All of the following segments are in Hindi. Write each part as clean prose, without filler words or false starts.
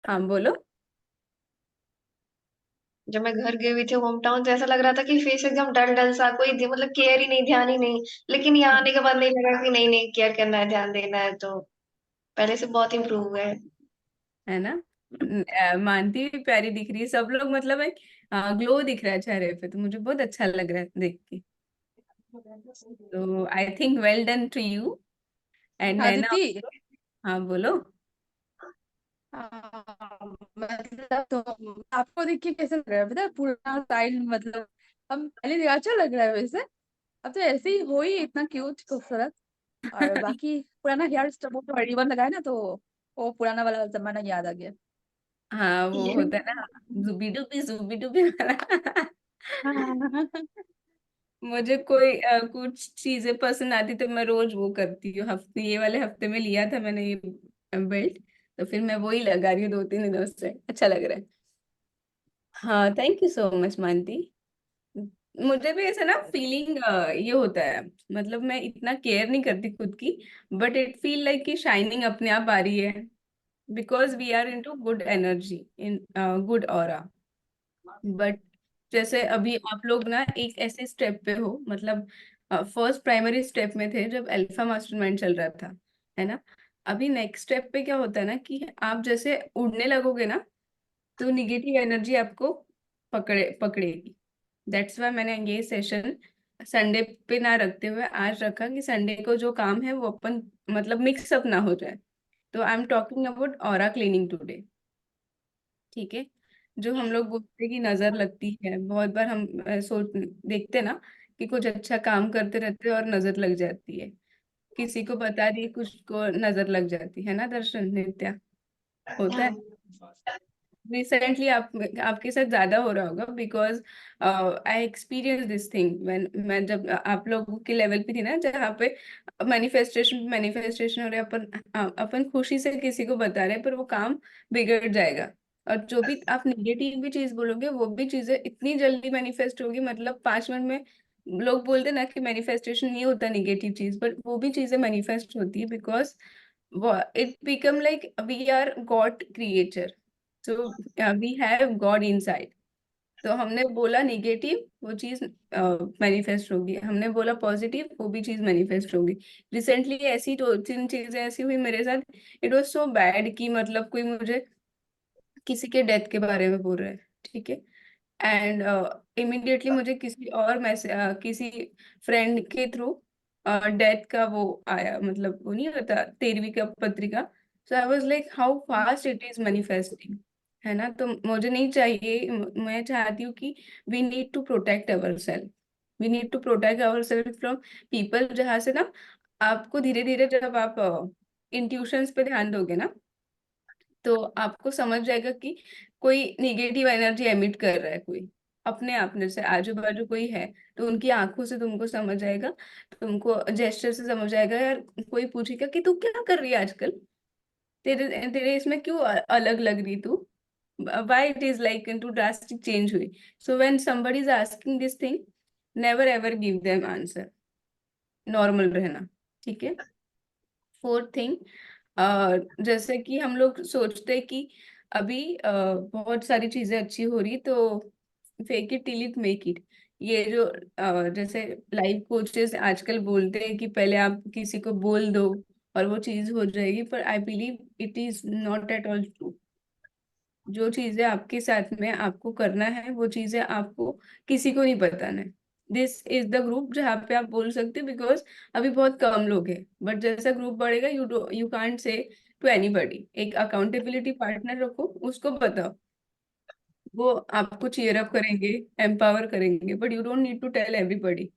हाँ बोलो। जब मैं घर गई हुई थी होम टाउन, तो ऐसा लग रहा था कि फेस एकदम डल डल सा, कोई मतलब केयर ही नहीं, ध्यान ही नहीं। लेकिन यहाँ आने के बाद नहीं लगा कि नहीं नहीं, केयर करना है, ध्यान देना है, तो पहले से बहुत इम्प्रूव हुआ है। है ना। मानती भी प्यारी दिख रही है, सब लोग मतलब एक ग्लो दिख रहा है चेहरे पे, तो मुझे बहुत अच्छा लग रहा है देख के। तो I think well done to you. And Naina. Aditi. हाँ बोलो। मतलब तो आपको देख के कैसा लग रहा है, पता है, पूरा स्टाइल मतलब हम पहले देखा अच्छा लग रहा है वैसे। अब तो ऐसे ही हो ही इतना क्यूट खूबसूरत। और बाकी पुराना हेयर स्टाइल वो तो रिबन लगाया ना, तो वो पुराना वाला जमाना याद आ गया। हाँ वो होता है ना, जुबी डुबी वाला। मुझे कोई कुछ चीजें पसंद आती तो मैं रोज वो करती हूँ। हफ्ते ये वाले हफ्ते में लिया था मैंने ये बेल्ट, तो फिर मैं वही लगा रही हूँ 2-3 दिनों से, अच्छा लग रहा है। हाँ थैंक यू सो मच मानती। मुझे भी ऐसा ना फीलिंग ये होता है, मतलब मैं इतना केयर नहीं करती खुद की, बट इट फील लाइक कि शाइनिंग अपने आप आ रही है, because we are into good energy in good aura. But जैसे अभी आप लोग ना एक ऐसे स्टेप पे हो, मतलब फर्स्ट प्राइमरी स्टेप में थे जब अल्फा मास्टरमाइंड चल रहा था, है ना। अभी नेक्स्ट स्टेप पे क्या होता है ना कि आप जैसे उड़ने लगोगे ना, तो निगेटिव एनर्जी आपको पकड़ेगी। दैट्स वाई मैंने ये सेशन संडे पे ना रखते हुए आज रखा, कि संडे को जो काम है वो अपन मतलब मिक्स अप ना हो जाए। तो I am talking about aura cleaning today. ठीक है। जो हम लोग बोलते हैं कि नजर लगती है, बहुत बार हम सोच देखते ना कि कुछ अच्छा काम करते रहते हैं और नजर लग जाती है, किसी को बता दिए कुछ को नजर लग जाती है ना, दर्शन नित्या, होता है। रिसेंटली आपके साथ ज्यादा हो रहा होगा, because I experience this thing when मैं जब आप लोगों के लेवल पे थी ना, जहाँ पे मैनिफेस्टेशन मैनिफेस्टेशन हो रहा है, अपन खुशी से किसी को बता रहे हैं पर वो काम बिगड़ जाएगा। और जो भी आप निगेटिव भी चीज बोलोगे वो भी चीजें इतनी जल्दी मैनिफेस्ट होगी, मतलब 5 मिनट में। लोग बोलते ना कि मैनिफेस्टेशन नहीं होता निगेटिव चीज, बट वो भी चीजें मैनिफेस्ट होती है, because it become like we are god creature, so we have god inside. तो हमने बोला निगेटिव, वो चीज मैनिफेस्ट होगी, हमने बोला पॉजिटिव, वो भी चीज मैनिफेस्ट होगी। रिसेंटली ऐसी 2-3 चीजें ऐसी हुई मेरे साथ, इट वाज सो बैड कि मतलब कोई मुझे किसी के डेथ के बारे में बोल रहा है, ठीक है। एंड इमिडिएटली मुझे किसी और मैसेज, किसी फ्रेंड के थ्रू डेथ का वो आया, मतलब वो नहीं होता 13वीं का पत्रिका। So I was like how fast it is manifesting, है ना। तो मुझे नहीं चाहिए, मैं चाहती हूँ कि we need to protect our self, we need to protect our self from people, जहाँ से ना आपको धीरे धीरे जब आप इंट्यूशंस पे ध्यान दोगे ना, तो आपको समझ जाएगा कि कोई निगेटिव एनर्जी एमिट कर रहा है कोई, अपने आप में से आजू बाजू कोई है, तो उनकी आंखों से तुमको समझ आएगा, तुमको जेस्चर से समझ आएगा यार। कोई पूछेगा कि तू क्या कर रही है आजकल, तेरे तेरे इसमें क्यों अलग लग रही तू, why it is like into drastic change हुई। So when somebody is asking this thing, never ever give them answer, normal रहना, ठीक है। फोर्थ थिंग, जैसे कि हम लोग सोचते हैं कि अभी बहुत सारी चीजें अच्छी हो रही, तो fake it till it make it. ये जो जैसे लाइफ कोचेस आजकल बोलते हैं कि पहले आप किसी को बोल दो और वो चीज हो जाएगी, पर I believe it is not at all true. जो चीजें आपके साथ में आपको करना है, वो चीजें आपको किसी को नहीं बताना है। दिस इज द ग्रुप जहाँ पे आप बोल सकते हो, बिकॉज अभी बहुत कम लोग हैं, बट जैसा ग्रुप बढ़ेगा you can't say to anybody. एक अकाउंटेबिलिटी पार्टनर रखो, उसको बताओ, वो आपको चीयर अप करेंगे, एम्पावर करेंगे, but you don't need to tell everybody,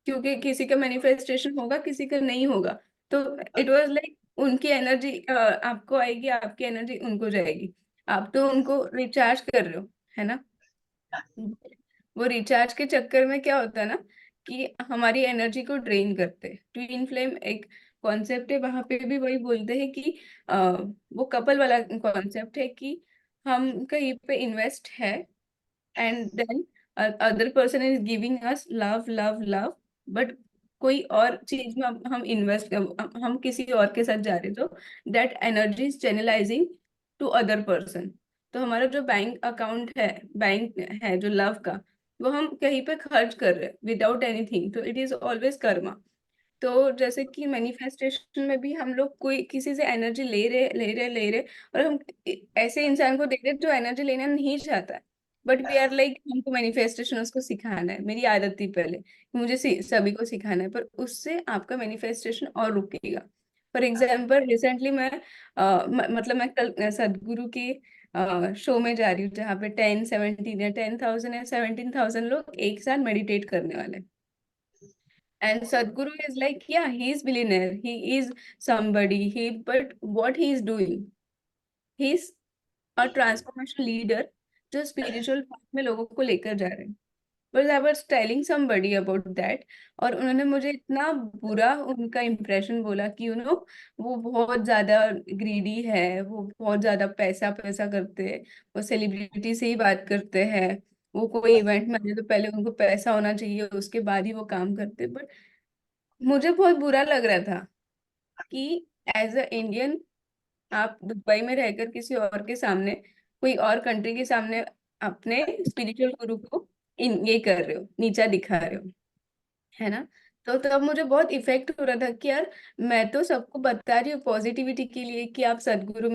क्योंकि किसी का मैनिफेस्टेशन होगा किसी का नहीं होगा। तो इट वाज लाइक उनकी एनर्जी आपको आएगी, आपकी एनर्जी उनको जाएगी, आप तो उनको रिचार्ज कर रहे हो, है ना। वो रिचार्ज के चक्कर में क्या होता है ना कि हमारी एनर्जी को ड्रेन करते हैं। ट्विन फ्लेम एक कॉन्सेप्ट है, वहां पे भी वही बोलते हैं कि वो कपल वाला कॉन्सेप्ट है कि हम कहीं पे इन्वेस्ट है, and then other person is giving us love love love, but कोई और चीज में हम इन्वेस्ट, हम किसी और के साथ जा रहे, तो that energy is channelizing to other person. तो हमारा जो बैंक अकाउंट है, बैंक है जो लव का, वो हम कहीं पे खर्च कर रहे हैं विदाउट एनीथिंग, तो इट इज ऑलवेज कर्मा। तो जैसे कि मैनिफेस्टेशन में भी हम लोग कोई किसी से एनर्जी ले रहे, और हम ऐसे इंसान को देख रहे जो एनर्जी लेना नहीं चाहता है, बट वी आर लाइक हमको मैनिफेस्टेशन उसको सिखाना है। मेरी आदत थी पहले कि मुझे सभी को सिखाना है, पर उससे आपका मैनिफेस्टेशन और रुकेगा। फॉर एग्जाम्पल रिसेंटली मैं मतलब मैं कल सदगुरु के शो में जा रही हूँ, जहाँ पे 10-17 या 10,000 या 17,000 लोग एक साथ मेडिटेट करने वाले हैं। And Sadhguru is like, yeah, he is billionaire, he is somebody, but what he is doing, he's a transformation leader जो spiritual path में लोगों को लेकर जा रहे हैं। But I was telling somebody about that, और उन्होंने मुझे इतना बुरा उनका इम्प्रेशन बोला कि वो बहुत ज्यादा ग्रीडी है, वो बहुत ज्यादा पैसा पैसा करते हैं, वो सेलिब्रिटी से ही बात करते हैं, वो कोई इवेंट में आने तो पहले उनको पैसा होना चाहिए, उसके बाद ही वो काम करते। बट मुझे बहुत बुरा लग रहा था कि एज अ इंडियन आप दुबई में रहकर किसी और के सामने, कोई और कंट्री के सामने अपने स्पिरिचुअल गुरु को ये कर रहे हो, नीचा दिखा रहे हो, है ना। तो तब मुझे बहुत इफेक्ट हो रहा था कि यार मैं तो सबको बता रही हूँ पॉजिटिविटी के लिए कि आप सदगुरु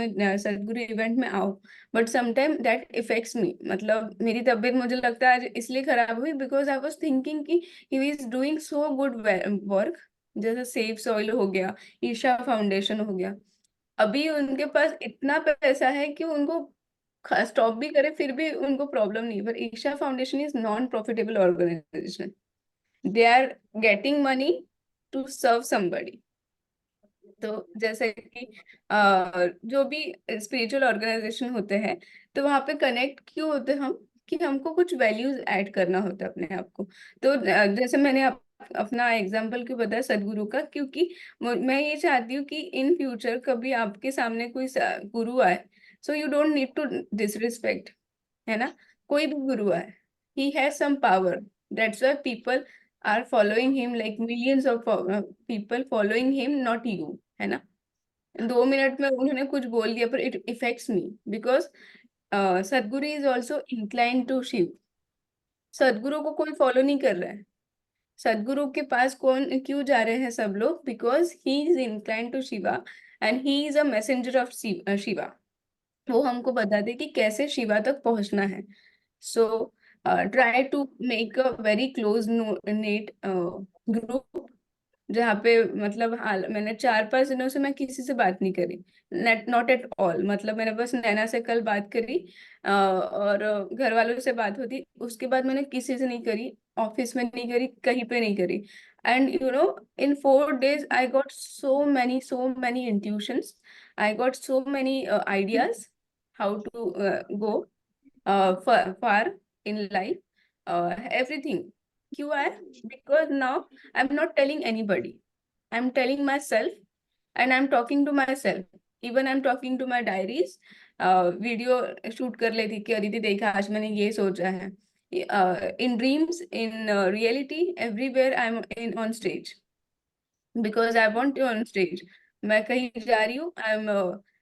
इवेंट में आओ, बट समटाइम दैट इफेक्ट्स मी। मतलब मेरी तबीयत मुझे लगता है आज इसलिए खराब हुई बिकॉज आई वाज थिंकिंग कि he is doing so good work, जैसे सेव सॉइल हो गया, ईशा फाउंडेशन हो गया। अभी उनके पास इतना पैसा है कि उनको स्टॉप भी करे फिर भी उनको प्रॉब्लम नहीं है, पर Isha Foundation is non profitable organization. They are getting money to serve somebody. तो जैसे कि जो भी स्पिरिचुअल ऑर्गेनाइजेशन होते हैं, तो वहां पे कनेक्ट क्यों होते हैं हम, कि हमको कुछ वैल्यूज ऐड करना होता है अपने आप को। तो जैसे मैंने अपना एग्जांपल क्यों बताया सदगुरु का, क्योंकि मैं ये चाहती हूँ कि इन फ्यूचर कभी आपके सामने कोई गुरु आए, so you don't need to disrespect, है ना। कोई भी गुरु आए, he has some power, that's why people are following him, like millions of people following him, not you, है ना। 2 मिनट में उन्होंने कुछ बोल दिया पर it affects me because Sadhguru is also incline to Shiv. Sadhguru को कोई फॉलो नहीं कर रहा है, सदगुरु के पास कौन क्यों जा रहे हैं सब लोग, because he is incline to Shiva and he is a messenger of Shiva. वो हमको बताते कि कैसे शिवा तक पहुंचना है। So try to make a very close knit group, जहाँ पे मतलब हाल मैंने 4-5 दिनों से मैं किसी से बात नहीं करी, नॉट एट ऑल। मतलब मैंने बस नैना से कल बात करी, और घर वालों से बात होती, उसके बाद मैंने किसी से नहीं करी, ऑफिस में नहीं करी, कहीं पे नहीं करी। And in 4 days I got so many intuitions, I got so many ideas how to go far in life, everything. क्यों है? Because now I'm not telling anybody. I'm telling myself, and I'm talking to myself. Even I'm talking to my diaries. Video shoot कर लेती कि अदिति देखा आज मैंने ये सोचा है। इन dreams, in reality, everywhere I am in on stage, because I want you on stage. मैं कहीं जा रही हूँ,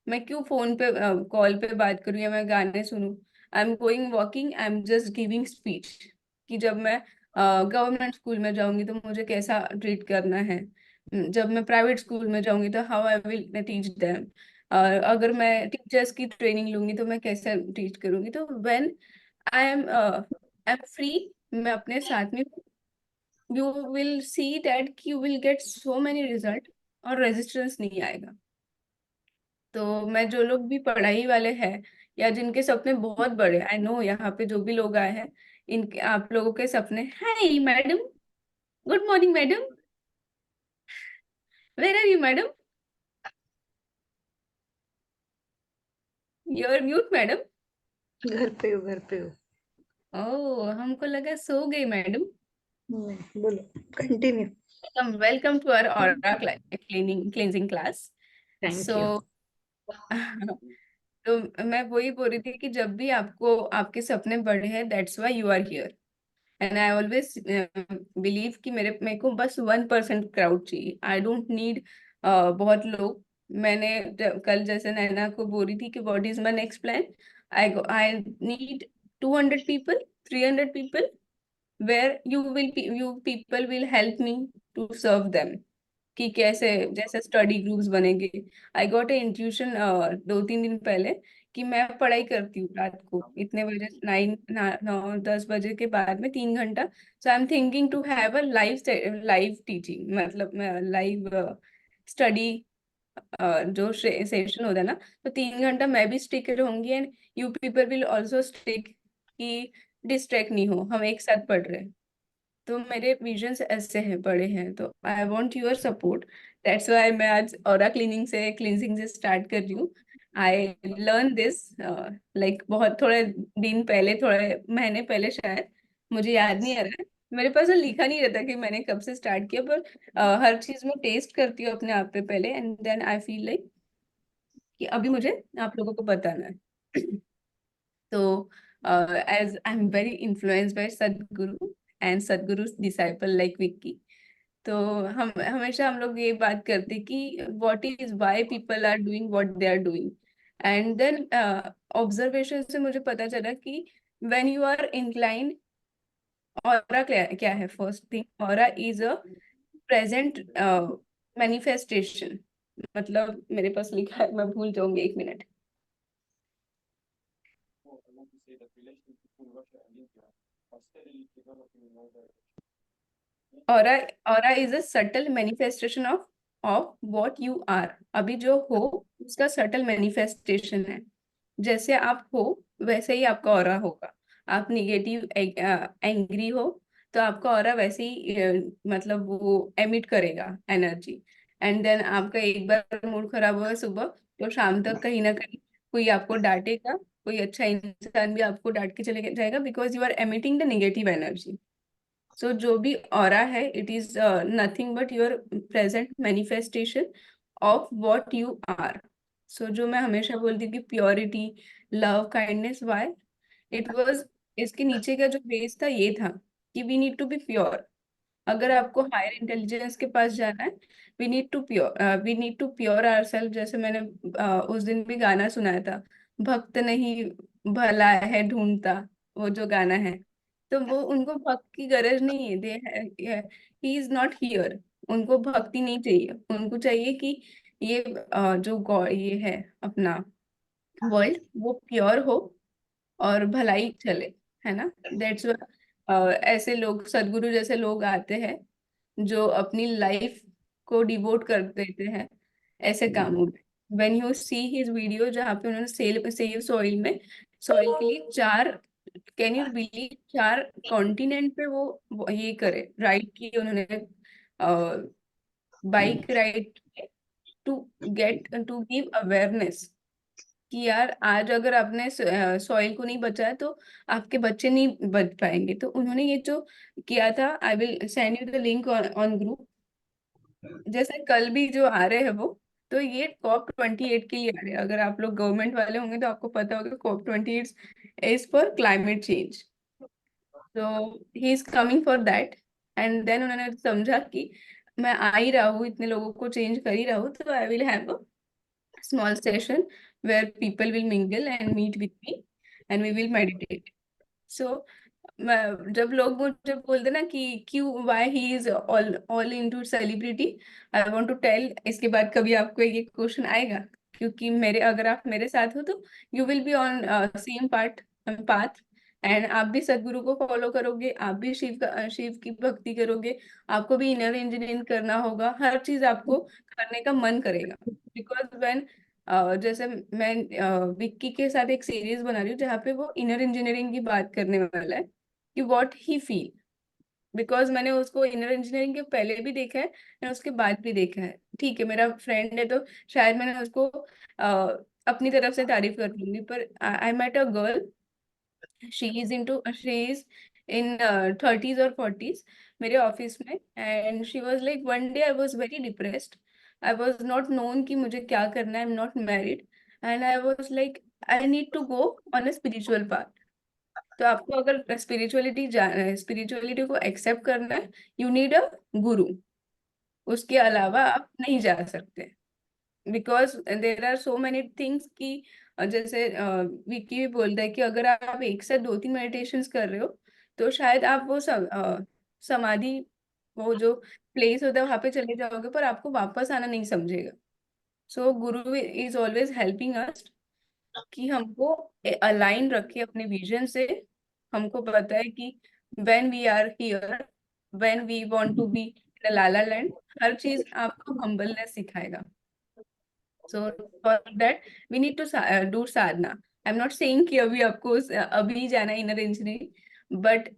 मैं क्यों फोन पे कॉल पे बात करूँ या मैं गाने सुनूं। आई am going walking, I am just giving speech कि जब मैं गवर्नमेंट स्कूल में जाऊंगी तो मुझे कैसा ट्रीट करना है, जब मैं प्राइवेट स्कूल में जाऊंगी तो how I will teach them, अगर मैं टीचर्स की ट्रेनिंग लूंगी तो मैं कैसे टीच करूंगी। तो व्हेन आई एम फ्री, मैं अपने साथ में, you will see that you will get so many result और रेजिस्टेंस नहीं आएगा। तो मैं जो लोग भी पढ़ाई वाले हैं या जिनके सपने बहुत बड़े, आई नो यहाँ पे जो भी लोग आए हैं, इनके आप लोगों के सपने, hi madam, good morning madam, where are you madam, you are mute madam. घर पे हो, घर पे हो। ओह हमको लगा सो गई मैडम। बोलो, continue. Welcome to our aura cleansing class. Thank so you. तो मैं वही बोल रही थी कि जब भी आपको आपके सपने बड़े हैं, that's why you are here. And I always believe कि मेरे को बस 1% क्राउड चाहिए, आई डोंट नीड बहुत लोग। मैंने कल जैसे नैना को बोल रही थी कि what is my next plan, I need 200 people, 300 people, where you people will help me to serve them, कि कैसे जैसे स्टडी ग्रुप्स बनेंगे। आई गॉट ए इंट्यूशन 2-3 दिन पहले कि मैं पढ़ाई करती हूँ रात को इतने बजे, 9-10 बजे के बाद में 3 घंटा। So I am thinking to have a live teaching, मतलब लाइव स्टडी जो सेशन होता है ना, तो 3 घंटा मैं भी स्टिक रहूंगी and you people will also stick, कि डिस्ट्रैक्ट नहीं हो, हम एक साथ पढ़ रहे हैं। तो मेरे विजन्स ऐसे हैं, बड़े हैं, तो आई want your support. That's why मैं आज ऑरा क्लींजिंग से स्टार्ट कर रही हूँ। आई लर्न दिस लाइक बहुत थोड़े दिन पहले, थोड़े महीने पहले शायद, मुझे याद नहीं आ रहा है, मेरे पास वो लिखा नहीं रहता कि मैंने कब से स्टार्ट किया, पर हर चीज में टेस्ट करती हूँ अपने आप पे पहले, and then I feel like कि अभी मुझे आप लोगों को बताना है। So, as I'm very influenced by Sadhguru and Sadhguru's disciple like Vicky, तो हम हमेशा हम लोग ये बात करते कि what is why people are doing what they are doing, and then observation से मुझे पता चला कि when you are inclined, aura क्या क्या है, first thing, aura is a present manifestation। मतलब मेरे पास लिखा है, मैं भूल जाऊंगी, 1 minute. Aura is a subtle manifestation of what you are। अभी जो हो उसका subtle manifestation है। जैसे आप हो वैसे ही आपका ऑरा होगा। आप निगेटिव एंग्री हो तो आपका ऑरा वैसे ही मतलब वो एमिट करेगा एनर्जी। एंड देन आपका एक बार मूड खराब होगा सुबह, तो शाम तक कहीं ना कहीं कोई आपको डांटेगा, कोई अच्छा इंसान भी आपको डांट के चले जाएगा, because you are emitting the negative energy. So जो भी ऑरा है, it is nothing but your present manifestation of what you are. So जो मैं हमेशा बोलती हूँ कि purity, love, kindness, why it was, इसके नीचे का जो बेस था ये था कि we need to be pure. अगर आपको हायर इंटेलिजेंस के पास जाना है, we need to pure ourselves. जैसे मैंने उस दिन भी गाना सुनाया था, भक्त नहीं भला है ढूंढता, वो जो गाना है, तो वो उनको भक्त की गरज नहीं है, दे ही इज नॉट हियर। उनको भक्ति नहीं चाहिए, उनको चाहिए कि ये जो गॉड ये है अपना वर्ल्ड, वो प्योर हो और भलाई चले, है ना। दैट्स ऐसे लोग, सदगुरु जैसे लोग आते हैं जो अपनी लाइफ को डिवोट कर देते हैं ऐसे कामों में। When you see his video, जहाँ पे उन्होंने सेव सॉइल में, सॉइल के लिए 4, कैन यू बिलीव, 4 कॉन्टिनेंट पे वो ये करे, राइड किए उन्होंने, bike ride, to to give awareness कि यार आज अगर आपने सॉइल को नहीं बचाया तो आपके बच्चे नहीं बच पाएंगे। तो उन्होंने ये जो किया था, I will send you the link on group. जैसे कल भी जो आ रहे हैं वो, तो ये COP 28 के लिए आ रहे हैं। अगर आप लोग गवर्नमेंट वाले होंगे तो आपको पता होगा, COP 28 is for climate change. तो he is coming for that. And then उन्होंने समझा कि मैं आ ही रहा हूँ, इतने लोगों को चेंज कर ही रहा हूँ, तो I will have a small session where people will mingle and meet with me and we will meditate। So जब लोग मुझे बोलते ना कि क्यों, why he is all into celebrity, I want to tell, इसके बाद कभी आपको ये क्वेश्चन आएगा, क्योंकि मेरे अगर आप मेरे साथ हो तो you will be on same path, and आप भी सदगुरु को फॉलो करोगे, आप भी शिव की भक्ति करोगे, आपको भी इनर इंजीनियरिंग करना होगा, हर चीज आपको करने का मन करेगा। बिकॉज व्हेन जैसे मैं विक्की के साथ एक सीरीज बना रही हूँ जहाँ पे वो इनर इंजीनियरिंग की बात करने वाला है कि व्हाट ही फील। बिकॉज मैंने उसको इनर इंजीनियरिंग के पहले भी देखा है और उसके बाद भी देखा है। ठीक है, मेरा फ्रेंड है तो शायद मैंने उसको अपनी तरफ से तारीफ कर लूंगी, पर I met a girl, she is in 30s और 40s, मेरे ऑफिस में। And she was like, one day I was very depressed, I was not known कि मुझे क्या करना है, I am not married, and I was like I need to go on a spiritual path. तो आपको अगर स्पिरिचुअलिटी को एक्सेप्ट करना है, यू नीड अ गुरु, उसके अलावा आप नहीं जा सकते। Because there are so many things कि जैसे विकी भी बोलता है कि अगर आप एक साथ 2-3 मेडिटेशंस कर रहे हो तो शायद आप वो समाधि, वो जो प्लेस होता है वहां पे चले जाओगे, पर आपको वापस आना नहीं समझेगा. सो गुरु इज ऑलवेज हेल्पिंग अस कि हमको अलाइन रखे अपने विजन से. हमको पता है कि when we are here, when we want to be in La La Land, हर चीज आपको हम्बलनेस सिखाएगा. So for that we need to do sadhana. I'm not saying कि अभी आपको अभी जाना inner engineering, but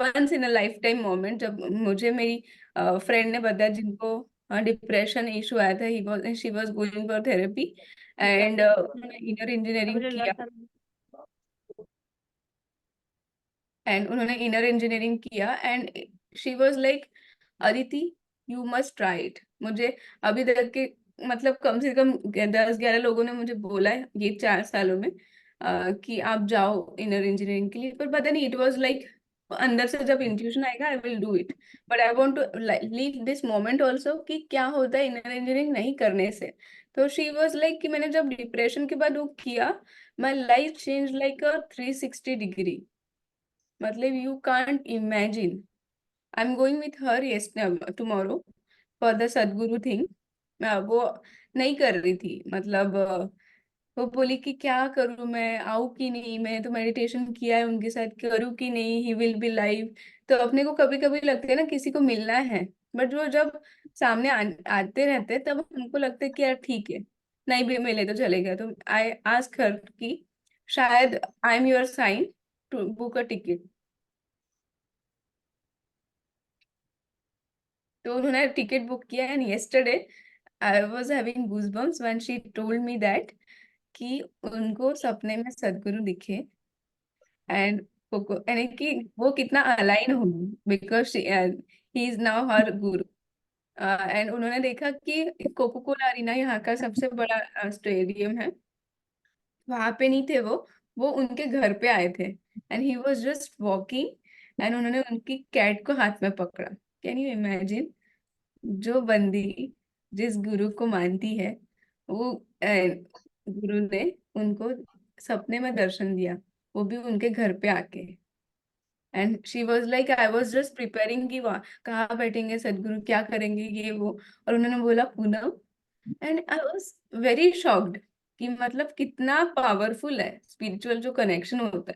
once in a lifetime moment. जब मुझे मेरी फ्रेंड ने बताया जिनको डिप्रेशन इशू आया था, she was going for therapy and उन्होंने इनर इंजीनियरिंग किया. And she was like, Aditi you must try it. मुझे अभी तक के मतलब कम से कम 10-11 लोगों ने मुझे बोला है ये 4 सालों में कि आप जाओ इनर इंजीनियरिंग के लिए, पर पता नहीं इट वाज लाइक अंदर से जब इंट्यूशन आएगा I will do it. But I want to live this moment also कि क्या होता है इनर इंजीनियरिंग नहीं करने से. तो शी वाज लाइक कि मैंने जब डिप्रेशन के बाद वो किया, my life change like a 360 degree. मतलब you can't imagine. I am going with her yes tomorrow for the Sadhguru thing. वो नहीं कर रही थी, मतलब वो बोली कि क्या करूं, मैं आऊं कि नहीं, मैं तो मेडिटेशन किया है उनके साथ, करूं कि नहीं, ही विल बी लाइव. तो अपने को कभी कभी लगता है ना किसी को मिलना है, बट वो जब सामने आते रहते हैं तब हमको लगता है कि यार ठीक है, नहीं भी मिले तो चलेगा. तो आई आस्क हर कि शायद I am your sign to book a ticket. तो उन्होंने टिकट बुक किया and yesterday I was having goosebumps when she told me that कि उनको सपने में सदगुरु दिखे. एंड यानी कि वो कितना अलाइन होंगी because he is now her Guru. And उन्होंने देखा कि कोको कोला अरीना यहाँ का सबसे बड़ा स्टेडियम है, वहां पे नहीं थे वो उनके घर पे आए थे. And he was just walking and उन्होंने उनकी कैट को हाथ में पकड़ा. Can you imagine? जो बंदी जिस गुरु को मानती है, वो गुरु ने उनको सपने में दर्शन दिया, वो भी उनके घर पे आके. And she was like I was just preparing कि वहाँ कहाँ बैठेंगे सदगुरु, क्या करेंगे, ये वो. और उन्होंने बोला Poonam. And I was very shocked कि मतलब कितना पावरफुल है स्पिरिचुअल जो कनेक्शन होता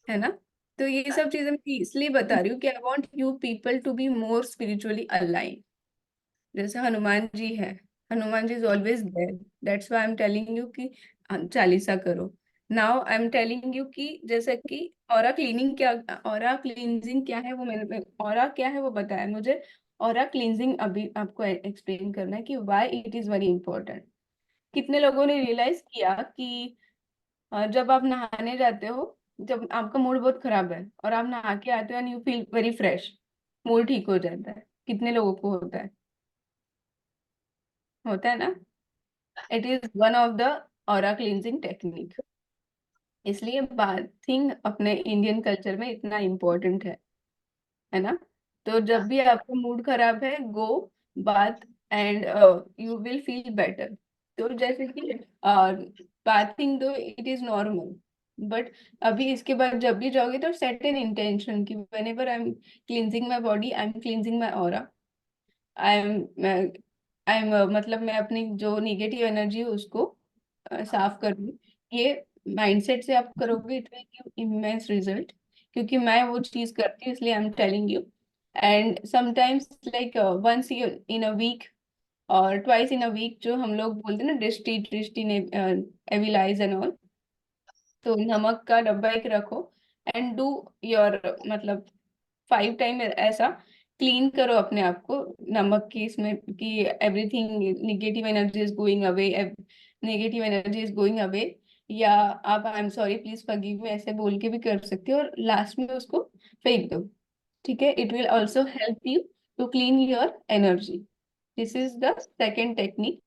है ना. तो ये सब चीजें मैं इसलिए बता रही हूँ कि I want you people to be more spiritually align. जैसे हनुमान जी है, Hanuman ji is always there. That's why I am telling you कि चालीसा करो. Now I am telling you कि जैसे कि ऑरा क्लीनिंग क्या, ऑरा क्लींजिंग क्या है, वो मैंने ऑरा क्या है वो बताया मुझे. ऑरा क्लींजिंग अभी आपको एक्सप्लेन करना है कि why it is very important. कितने लोगों ने रियलाइज किया कि जब आप नहाने जाते हो, जब आपका मूड बहुत खराब है और आप नहा के आते हो and you feel very fresh, mood ठीक हो जाता है. कितने लोगों को होता है ना. It is one of the aura cleansing technique. इसलिए बाथिंग अपने इंडियन कल्चर में इतना इम्पोर्टेंट है ना. तो जब भी आपका मूड खराब है, go bath and you will feel better. तो जैसे कि बाथिंग तो इट इज नॉर्मल, बट अभी इसके बाद जब भी जाओगे तो सेट एन इंटेंशन कि whenever I am cleansing my body, I am cleansing my aura. I am मतलब मैं अपनी जो निगेटिव एनर्जी है उसको साफ कर दूं. ये माइंडसेट से आप करोगे, it will give immense result. क्योंकि मैं वो चीज करती हूँ इसलिए I am telling you. And sometimes like once in a week और ट्वाइस इन अ वीक, जो हम लोग बोलते हैं ना, दृष्टि दृष्टि ने एविल आइज एंड ऑल, तो नमक का डब्बा एक रखो एंड डू योर मतलब 5 टाइम ऐसा क्लीन करो अपने आप को नमक की इसमें कि everything negative energy is going away, negative energy is going away. या आप आई एम सॉरी प्लीज फॉरगिव मी ऐसे बोल के भी कर सकते हो और लास्ट में उसको फेंक दो. ठीक है, it will also help you to clean your energy. This is the second technique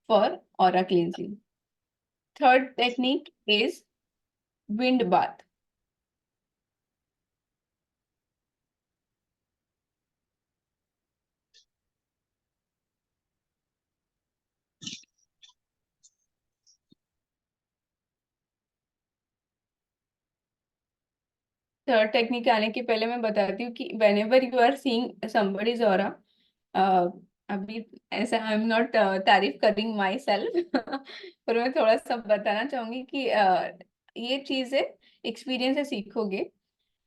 for aura cleansing. Third technique is wind bath. Third technique आने के पहले मैं बताती हूँ कि whenever you are seeing somebody's aura, अभी ऐसा आई एम नॉट तारीफ करिंग माई सेल्फ पर मैं थोड़ा सा बताना चाहूंगी कि ये चीज है, एक्सपीरियंस से सीखोगे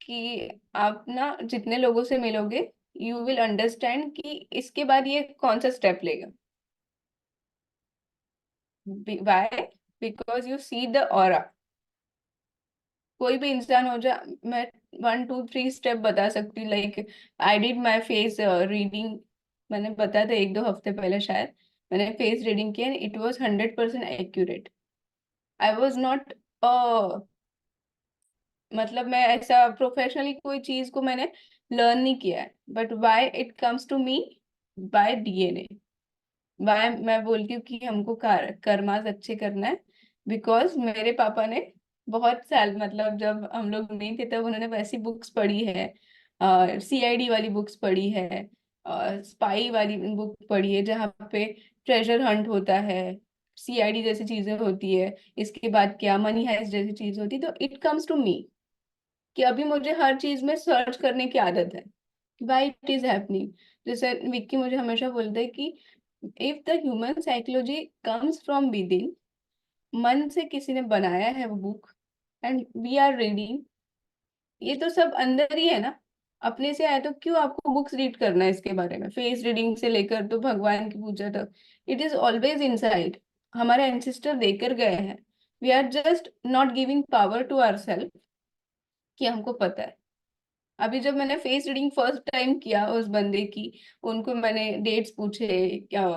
कि आप ना जितने लोगों से मिलोगे यू विल अंडरस्टैंड कि इसके बाद ये कौन सा स्टेप लेगा। Why? Because you see the aura. कोई भी इंसान हो जाए, मैं 1 2 3 स्टेप बता सकती हूँ। Like I did my face reading, मैंने बताया था 1 2 हफ्ते पहले शायद, मैंने फेस रीडिंग किया, it was 100% accurate. I was not, मतलब मैं ऐसा प्रोफेशनली कोई चीज को मैंने लर्न नहीं किया है, but why it comes to me by DNA. Why मैं बोलती हूँ कि हमको कर्मास अच्छे करना है, बिकॉज मेरे पापा ने बहुत साल, मतलब जब हम लोग नहीं थे तब उन्होंने वैसी बुक्स पढ़ी है, सीआईडी वाली बुक्स पढ़ी है, स्पाई वाली बुक पढ़ी है जहाँ पे ट्रेजर हंट होता है, सीआईडी जैसी चीजें होती है, इसके बाद क्या मनी हाइस्ट जैसी चीज होती है। तो इट कम्स टू मी कि अभी मुझे हर चीज में सर्च करने की आदत है, वाई इट इज हैपनिंग। जैसे विक्की मुझे हमेशा बोलते हैं कि if the human psychology comes from within, मन से किसी ने बनाया है वो book and we are reading, ये तो सब अंदर ही है ना, अपने से आए, तो क्यों आपको बुक्स रीड करना है इसके बारे में? फेस रीडिंग से लेकर तो भगवान की पूजा तक, इट इज ऑलवेज इनसाइड। हमारे एंसेस्टर देकर गए हैं, we are just not giving power to our self कि हमको पता है। अभी जब मैंने फेस रीडिंग फर्स्ट टाइम किया उस बंदे की, उनको मैंने डेट्स पूछे, क्या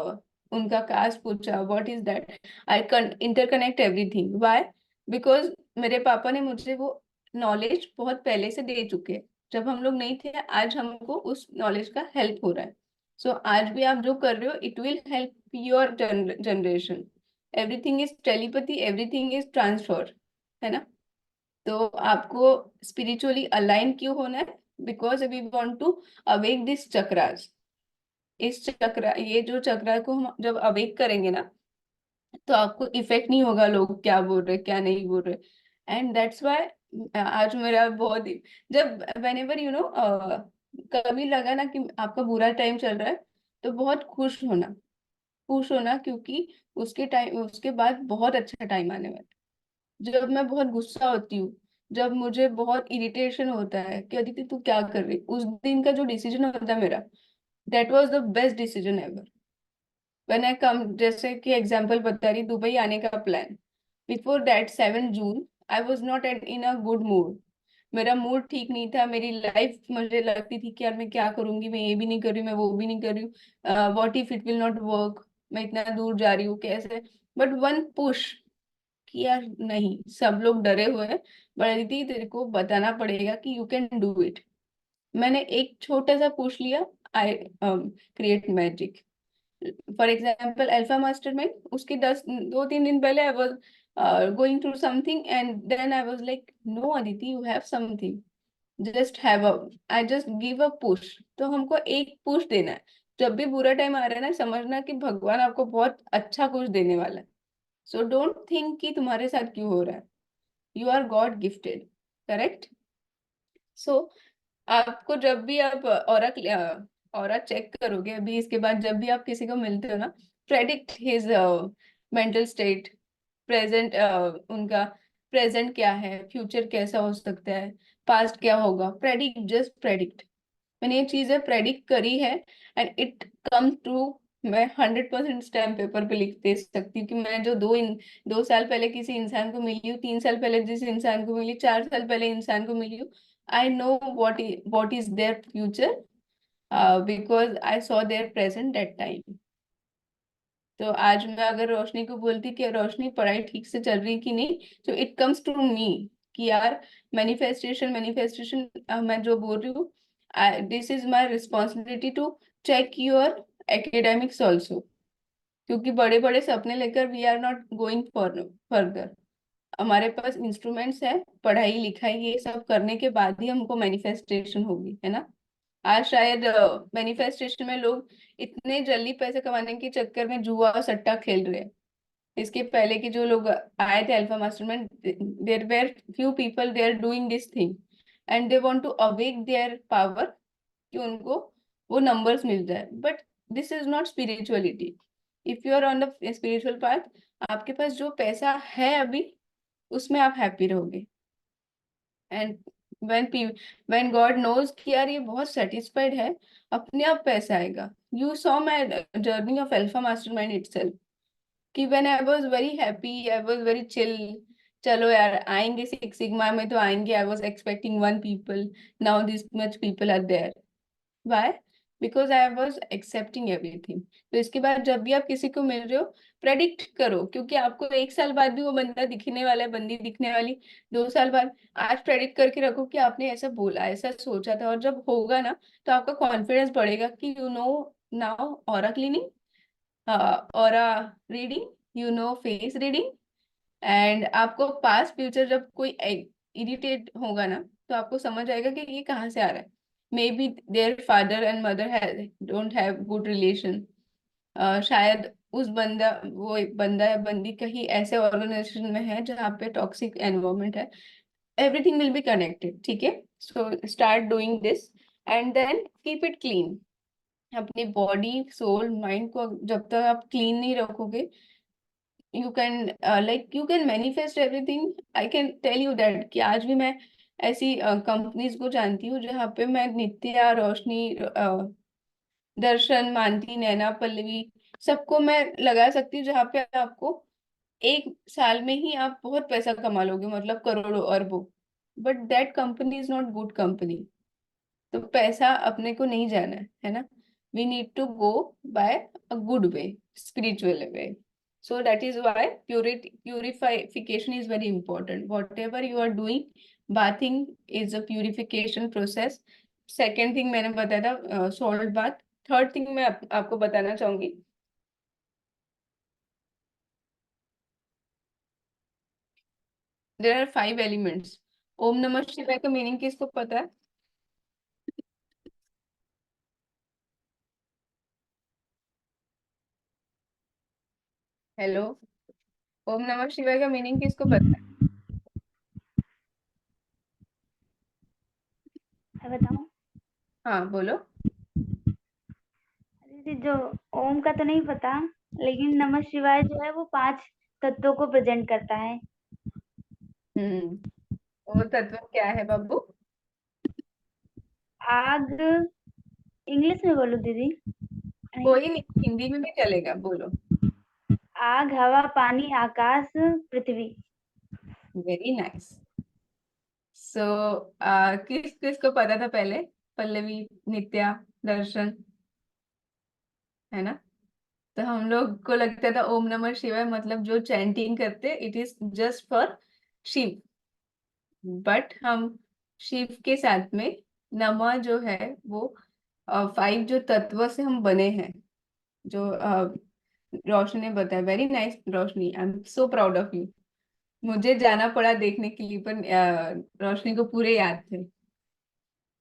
उनका कास्ट पूछा, what is that, I interconnect everything. Why? Because मेरे पापा ने मुझे वो नॉलेज बहुत पहले से दे चुके हैं, जब हम लोग नहीं थे, आज हमको उस नॉलेज का हेल्प हो रहा है। सो आज भी आप जो कर रहे हो it will help your generation. Everything is telepathy, everything is transfer, है ना? तो आपको स्पिरिचुअली अलाइन क्यों होना है? Because we want to awake this chakras. इस चक्रा, ये जो चक्रा को हम जब अवेक करेंगे ना, तो आपको इफेक्ट नहीं होगा लोग क्या बोल रहे क्या नहीं बोल रहे। एंड दैट्स व्हाई आज मेरा बहुत ही, जब वेन एवर कभी लगा ना कि आपका बुरा टाइम चल रहा है, तो बहुत खुश होना, क्योंकि उसके टाइम, उसके बाद बहुत अच्छा टाइम आने वाला है। जब मैं बहुत गुस्सा होती हूँ, जब मुझे बहुत इरिटेशन होता है कि अदिति तू क्या कर रही, उस दिन का जो डिसीजन होता है मेरा, that was the best decision ever. When I come, जैसे कि एग्जांपल बता रही, दुबई आने का plan, before that 7 June I was not in a good mood. मेरा मूड ठीक नहीं था, मेरी लाइफ मुझे लगती थी कि यार मैं क्या करूंगी, मैं ये भी नहीं कर रही, मैं वो भी नहीं कर रही हूँ, what if it will not work, मैं इतना दूर जा रही हूँ कैसे। बट वन पुश कि यार नहीं, सब लोग डरे हुए हैं, बट अदिति तेरे को बताना पड़ेगा कि यू कैन डू इट। मैंने एक छोटा सा पूछ लिया, I create magic. For example alpha master में उसके 2 3 दिन पहले I was going through something and then I was like no Aditi you have something, just have a, I just give a push. तो हमको एक पुश देना है। जब भी बुरा टाइम आ रहा है ना, समझना कि भगवान आपको बहुत अच्छा कुछ देने वाला है। सो डोंट थिंक कि तुम्हारे साथ क्यों हो रहा है, you are God gifted, correct? So आपको जब भी आप ऑरा चेक करोगे, अभी इसके बाद जब भी आप किसी को मिलते हो ना, predict his mental state, present, उनका प्रेजेंट क्या है, फ्यूचर कैसा हो सकता है, पास्ट क्या होगा, प्रेडिक्ट, जस्ट प्रेडिक्ट। मैंने ये चीजें प्रेडिक्ट करी है एंड इट कम ट्रू। मैं 100% स्टैम्प पेपर पे लिख दे सकती हूँ कि मैं जो 2 साल पहले किसी इंसान को मिली हूँ, 3 साल पहले जिस इंसान को मिली, 4 साल पहले इंसान को मिली हूँ, I know what is their future, because I saw their present that time। तो आज मैं अगर रोशनी को बोलती कि रोशनी पढ़ाई ठीक से चल रही कि नहीं, तो इट कम्स टू मी कि यार मैनिफेस्टेशन मैनिफेस्टेशन, मैं जो बोल रही हूँ, this is my responsibility to check your academics also. क्योंकि बड़े बड़े सपने लेकर we are not going for further. हमारे पास इंस्ट्रूमेंट्स है, पढ़ाई लिखाई ये सब करने के बाद ही हमको मैनिफेस्टेशन होगी, है ना? आज शायद मैनिफेस्टेशन में लोग इतने जल्दी पैसे कमाने के चक्कर में जुआ और सट्टा खेल रहे हैं। इसके पहले के जो लोग आए थे अल्फा मास्टर में, there were few people they are doing this thing, and they want to awake their power, कि उनको वो नंबर्स मिल जाए। But this is not spirituality. If you are on the spiritual path, आपके पास जो पैसा है अभी, उसमें आप हैप्पी रहोगे। And when when God knows कि यार ये बहुत सेटिस्फाइड है, अपने आप पैसा आएगा। You saw my journey of alpha mastermind itself, कि when I was very happy, I was very chill, चलो यार आएंगे सिक्स सिग्मा में तो आएंगे, I was expecting one people, now this much people are there. Why? Because I was accepting everything. तो इसके बाद जब भी आप किसी को मिल रहे हो, प्रेडिक्ट करो, क्योंकि आपको एक साल बाद भी वो बंदा दिखने वाला है, बंदी दिखने वाली 2 साल बाद। आज प्रेडिक्ट करके रखो कि आपने ऐसा बोला, ऐसा सोचा था, और जब होगा ना, तो आपका कॉन्फिडेंस बढ़ेगा कि you know now aura cleaning, aura reading, you know face reading. And आपको पास्ट फ्यूचर जब कोई इरिटेट होगा ना, तो आपको समझ आएगा कि ये कहाँ से आ रहा है। May be their father and mother don't have good relation, शायद उस बंदा, वो एक बंदा या बंदी कहीं ऐसे ऑर्गेनाइजेशन में है जहाँ पे टॉक्सिक एनवायरनमेंट है। एवरीथिंग विल बी कनेक्टेड, ठीक है। So start doing this and then keep it clean. अपनी बॉडी सोल माइंड को जब तक आप क्लीन नहीं रखोगे, you can you can manifest everything. I can tell you that कि आज भी मैं ऐसी कंपनीज को जानती हूँ जहाँ पे मैं नित्या, रोशनी, दर्शन, मानती, नैना, पल्लवी, सबको मैं लगा सकती हूँ, जहाँ पे आपको 1 साल में ही आप बहुत पैसा कमा लोगे, मतलब करोड़ों अरबों। But that company is not good company. तो पैसा अपने को नहीं जाना है ना। We need to go by a good way, spiritual way. So that is why purification is very important. Whatever you are doing, bathing is a purification process. Second thing मैंने बताया था salt bath. Third thing मैं आपको बताना चाहूंगी, there are 5 elements. ओम नमः शिवाय का मीनिंग किसको पता है? हेलो, ओम नमः शिवाय का मीनिंग किसको पता है? मैं बताऊं? हाँ बोलो। दीदी, जो ओम का तो नहीं पता, लेकिन नमः शिवाय जो है वो 5 तत्वों को प्रेजेंट करता है। वो तत्व क्या है बाबू? आग, इंग्लिश में बोलो दीदी? नहीं, कोई नहीं, हिंदी में भी चलेगा, बोलो। आग, हवा, पानी, आकाश, पृथ्वी। Very nice. सो किस किस को पता था पहले? पल्लवी, नित्या, दर्शन, है ना। तो हम लोग को लगता था ओम नमः शिवाय मतलब जो चैंटिंग करते, it is just for Shiv. But हम शिव के साथ में नमः जो है वो 5 जो तत्व से हम बने हैं, जो रोशनी ने बताया। Very nice Roshni, I am so proud of you. मुझे जाना पड़ा देखने के लिए, पर रोशनी को पूरे याद थे।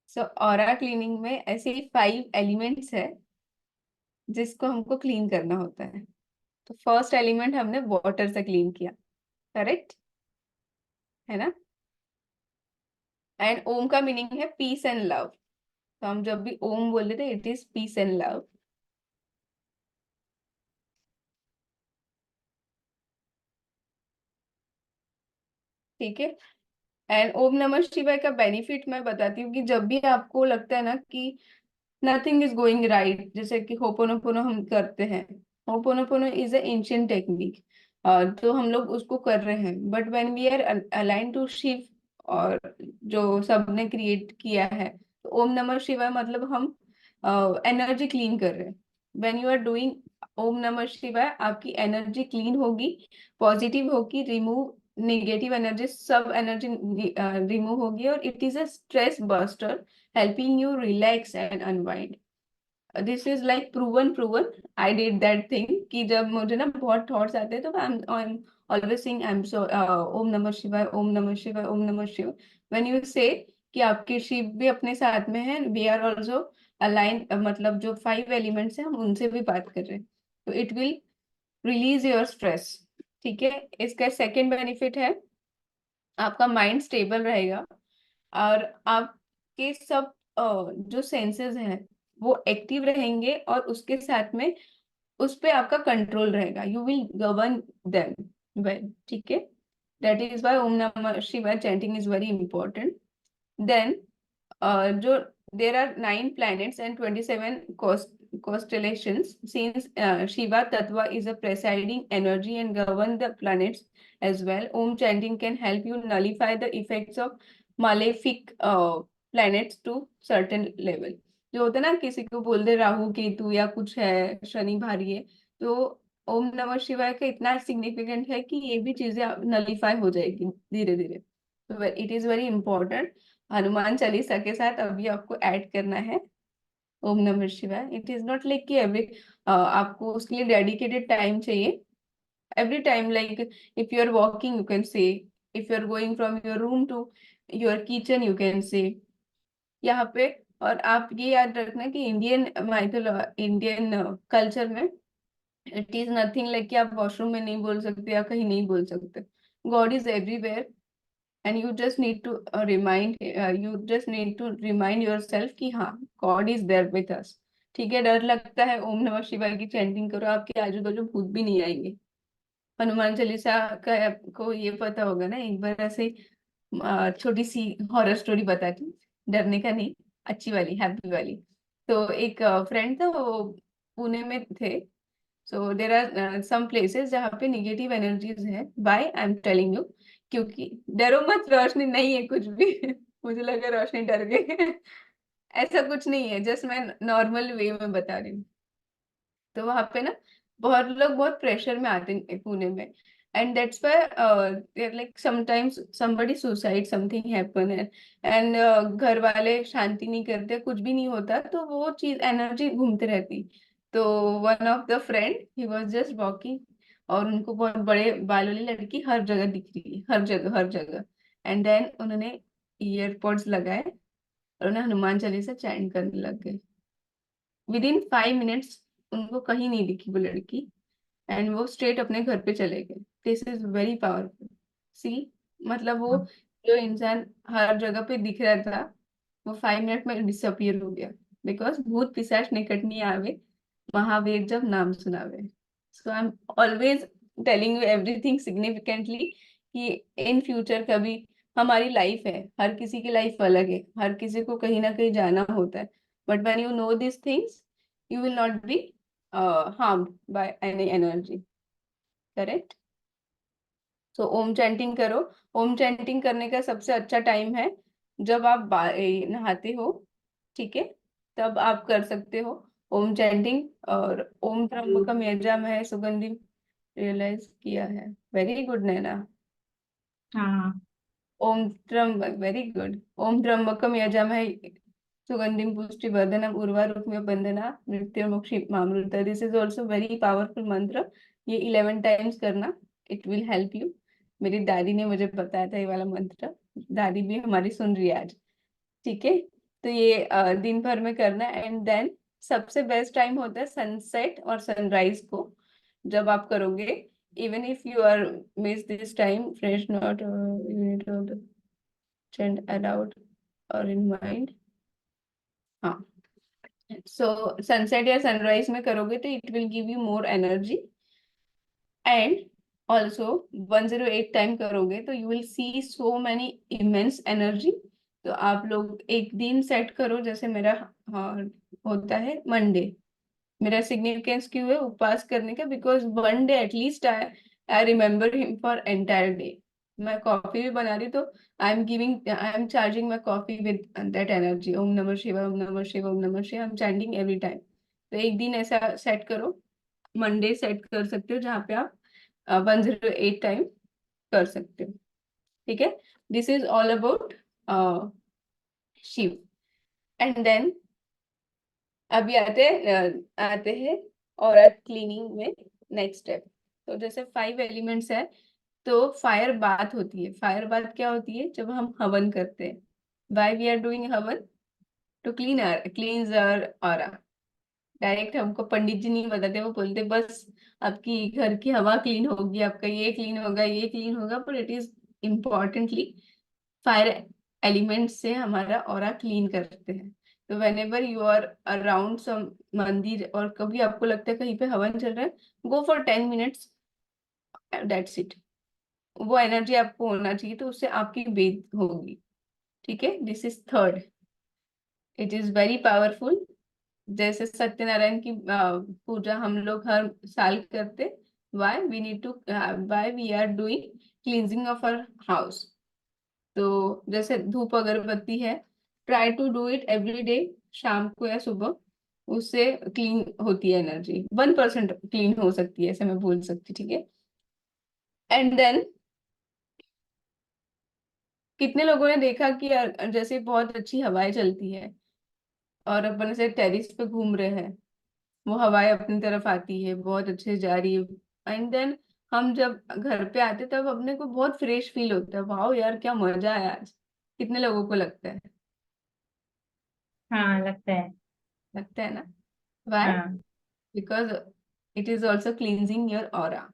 सो ऑरा क्लीनिंग में ऐसे ही 5 एलिमेंट्स है जिसको हमको क्लीन करना होता है। तो फर्स्ट एलिमेंट हमने वाटर से क्लीन किया, करेक्ट है ना। एंड ओम का मीनिंग है पीस एंड लव। तो हम जब भी ओम बोलते थे, it is peace and love. ठीक है। एंड ओम नमः शिवाय का बेनिफिट मैं बताती हूँ कि जब भी आपको लगता है ना कि नथिंग इज गोइंग राइट, जैसे कि होपोनोपोनो हम करते हैं। Ho'oponopono is a ancient technique, तो हम लोग उसको कर रहे हैं। But when we are align to Shiv, और जो सबने क्रिएट किया है, तो ओम नमः शिवाय मतलब हम एनर्जी क्लीन कर रहे हैं। व्हेन यू आर डूइंग ओम नमः शिवाय, आपकी एनर्जी क्लीन होगी, पॉजिटिव होगी, रिमूव नेगेटिव एनर्जी, सब एनर्जी रिमूव होगी, और it is a stress buster, helping you relax and unwind. This is like proven. I did that thing कि जब मुझे ना बहुत थॉट्स आते हैं, तो I'm always saying I'm so ओम नमः शिवाय, ओम नमः शिवाय, ओम नमः शिवाय। When you say कि आपके शिव भी अपने साथ में है, we are also aligned, मतलब जो 5 एलिमेंट्स हैं हम उनसे भी बात कर रहे हैं, तो it will release your stress. ठीक है। इसका सेकेंड बेनिफिट है आपका माइंड स्टेबल रहेगा, और आपके सब जो सेंसेस हैं वो एक्टिव रहेंगे, और उसके साथ में उस पे आपका कंट्रोल रहेगा, you will govern them well, ठीक है। दैट इज वाई ओम नमः Shivaya chanting is very important. Then जो there are 9 planets and 27 constellations. Since Shiva Tattva is a presiding energy and govern the planets as well, Om chanting can help you nullify the effects of malefic planets to certain level. जो होता है ना, किसी को बोल दे राहु केतु या कुछ है, शनि भारी है, तो ओम नमः शिवाय का इतना सिग्निफिकेंट है कि ये भी चीजें नलीफाई हो जाएगी धीरे धीरे। तो it is very important. Hanuman Chalisa के साथ अभी आपको ऐड करना है ओम नमः Shivaya. It is not like कि एवरी आपको उसके लिए डेडिकेटेड टाइम चाहिए। Every time, like if you are walking you can say, if you are going from your room to your kitchen you can say यहाँ पे। और आप ये याद रखना कि इंडियन कल्चर में इट इज नथिंग लाइक कि आप वॉशरूम में नहीं बोल सकते या कहीं नहीं बोल सकते। God is everywhere and you just need to remind yourself कि हाँ, God is there with us। ठीक है, डर लगता है, ओम नमः शिवाय की चैंटिंग करो, आपके आजू बाजू भूत भी नहीं आएंगे। हनुमान चालीसा का आपको ये पता होगा ना, एक बार ऐसे छोटी सी हॉरर स्टोरी बताती, डरने का नहीं, अच्छी वाली, हैप्पी वाली। तो एक फ्रेंड था, वो पुणे में थे। सो देर आर सम प्लेसेस जहाँ पे निगेटिव एनर्जीज है। By I am telling you, क्योंकि डरो मत, रोशनी नहीं है कुछ भी मुझे लगा रोशनी डर गई ऐसा कुछ नहीं है, जस्ट मैं नॉर्मल वे में बता रही हूँ। तो वहां पे ना बहुत लोग बहुत प्रेशर में आते हैं पुणे में, and that's why like sometimes somebody suicide, something happen है, एंड घर वाले शांति नहीं करते, कुछ भी नहीं होता, तो वो चीज एनर्जी घूमते रहती। तो one of the friend he was just walking, और उनको बहुत बड़े बाल वाली लड़की हर जगह दिख रही है, हर जगह हर जगह। एंड देन उन्होंने ईयरपोड्स लगाए और उन्हें हनुमान चालीसा चैंट करने लग गए। विदिन 5 मिनट्स उनको कहीं नहीं दिखी वो लड़की, एंड वो स्ट्रेट अपने घर पे चले गए। This is very powerful. See, मतलब वो जो इंसान हर जगह पे दिख रहा था वो 5 मिनट में डिसअपियर हो गया, बिकॉज भूत पिशाच निकट नहीं आवे, महावीर जब नाम सुनावे। So I am always telling you everything significantly कि इन फ्यूचर कभी, हमारी लाइफ है, हर किसी की लाइफ अलग है, हर किसी को कहीं ना कहीं जाना होता है, but when you know this things you will not be harmed by any energy, correct? So Om chanting करो। ओम चैंटिंग करने का सबसे अच्छा टाइम है जब आप नहाते हो, ठीक है, तब आप कर सकते हो ओम चैंटिंग। और ओम त्र्यंबकम यजामहे सुगंधिम, रियलाइज किया है, वेरी गुड नैना। हाँ ओम त्र्यंबक, वेरी गुड। ओम त्र्यंबकम यजामहे सुगंधिम पुष्टिवर्धनम उर्वारुकमिव बंधना मृत्युर्मुक्षी मामृता। This is also very powerful mantra. ये 11 टाइम्स करना, इट विल हेल्प यू। मेरी दादी ने मुझे बताया था ये वाला मंत्र, दादी भी हमारी सुन रही है आज, ठीक है। तो ये दिन भर में करना। एंड देन सबसे बेस्ट टाइम होता है सनसेट और सनराइज को, जब आप करोगे, even if you are miss this time, fresh not chant aloud और इन माइंड। हाँ, सो सनसेट या सनराइज में करोगे तो it will give you more energy. And also 108 time करोगे तो you will see so many immense energy. तो आप लोग एक दिन सेट करो, जैसे मेरा हाँ होता है मंडे। मेरा सिग्निफिकेंस क्यों है उपवास करने का, because one day at least I remember him for entire day. मैं कॉफी भी बना रही तो I am charging my coffee with that energy, ओम नमः शिवाय, ओम नमः शिवाय, ओम नमः शिवाय, I am chanting every time. तो एक दिन ऐसा सेट करो, मंडे सेट कर सकते हो जहाँ पे आप 108 टाइम कर सकते हो, ठीक है। This is all about Shiv. And then अभी आते हैं और क्लीनिंग में नेक्स्ट स्टेप। तो जैसे 5 एलिमेंट्स है, तो फायर बाथ होती है। फायर बाथ क्या होती है? जब हम हवन करते हैं। Why we are doing havan? To cleanse our aura. Direct हमको पंडित जी नहीं बताते, वो बोलते बस आपकी घर की हवा क्लीन होगी, आपका ये क्लीन होगा, ये क्लीन होगा, पर it is importantly fire element से हमारा ऑरा क्लीन करते हैं। तो whenever you are around some mandir और कभी आपको लगता है कहीं पे हवन चल रहा है, go for 10 minutes, that's it. वो एनर्जी आपको होना चाहिए, तो उससे आपकी बेथ होगी। ठीक है, this is third. It is very powerful. जैसे सत्यनारायण की पूजा हम लोग हर साल करते, why we need to, why we are doing cleansing of our house. तो जैसे धूप अगरबत्ती है, try to do it every day, शाम को या सुबह। उससे क्लीन होती है एनर्जी, 1% क्लीन हो सकती है, ऐसे मैं बोल सकती। ठीक है, एंड देन कितने लोगों ने देखा कि जैसे बहुत अच्छी हवाएं चलती है और अपन से टेरिस पे घूम रहे हैं, वो हवाएं अपनी तरफ आती है, बहुत अच्छे से जा रही है, एंड देन हम जब घर पे आते तब अपने को बहुत फ्रेश फील होता है, वाह यार क्या मजा आया आज। कितने लोगों को लगता है? हाँ लगता है। लगता है ना? वाई? हाँ। Because it is also cleansing your aura.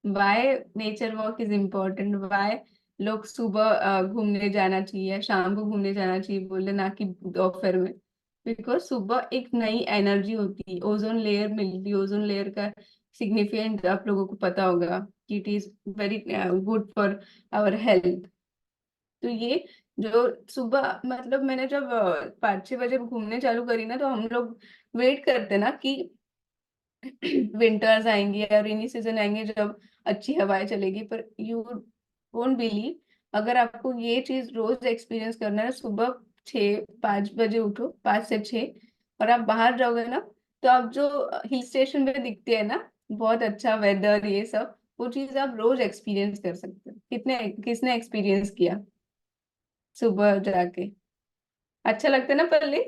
Why nature walk is important, why लोग सुबह घूमने जाना चाहिए, शाम को घूमने जाना चाहिए बोले, ना कि दोपहर में। बिकॉज सुबह एक नई एनर्जी होती है, ओजोन लेयर मिलती है। ओजोन लेयर का सिग्निफिकेंट आप लोगों को पता होगा कि it is very good for our health. तो ये जो सुबह, मतलब मैंने जब 5-6 बजे घूमने चालू करी ना, तो हम लोग वेट करते ना कि विंटर्स आएंगे या रेनी सीजन आएंगे जब अच्छी हवाएं चलेगी। पर यू वोंट बिलीव, अगर आपको ये चीज रोज एक्सपीरियंस करना है, सुबह 5 बजे उठो, 5 से 6, और आप बाहर जाओगे ना, तो आप जो हिल स्टेशन पे दिखते हैं ना, बहुत अच्छा वेदर, ये सब, वो चीज आप रोज एक्सपीरियंस कर सकते हो। कितने किसने एक्सपीरियंस किया सुबह जाके? अच्छा लगता है ना पल्ले?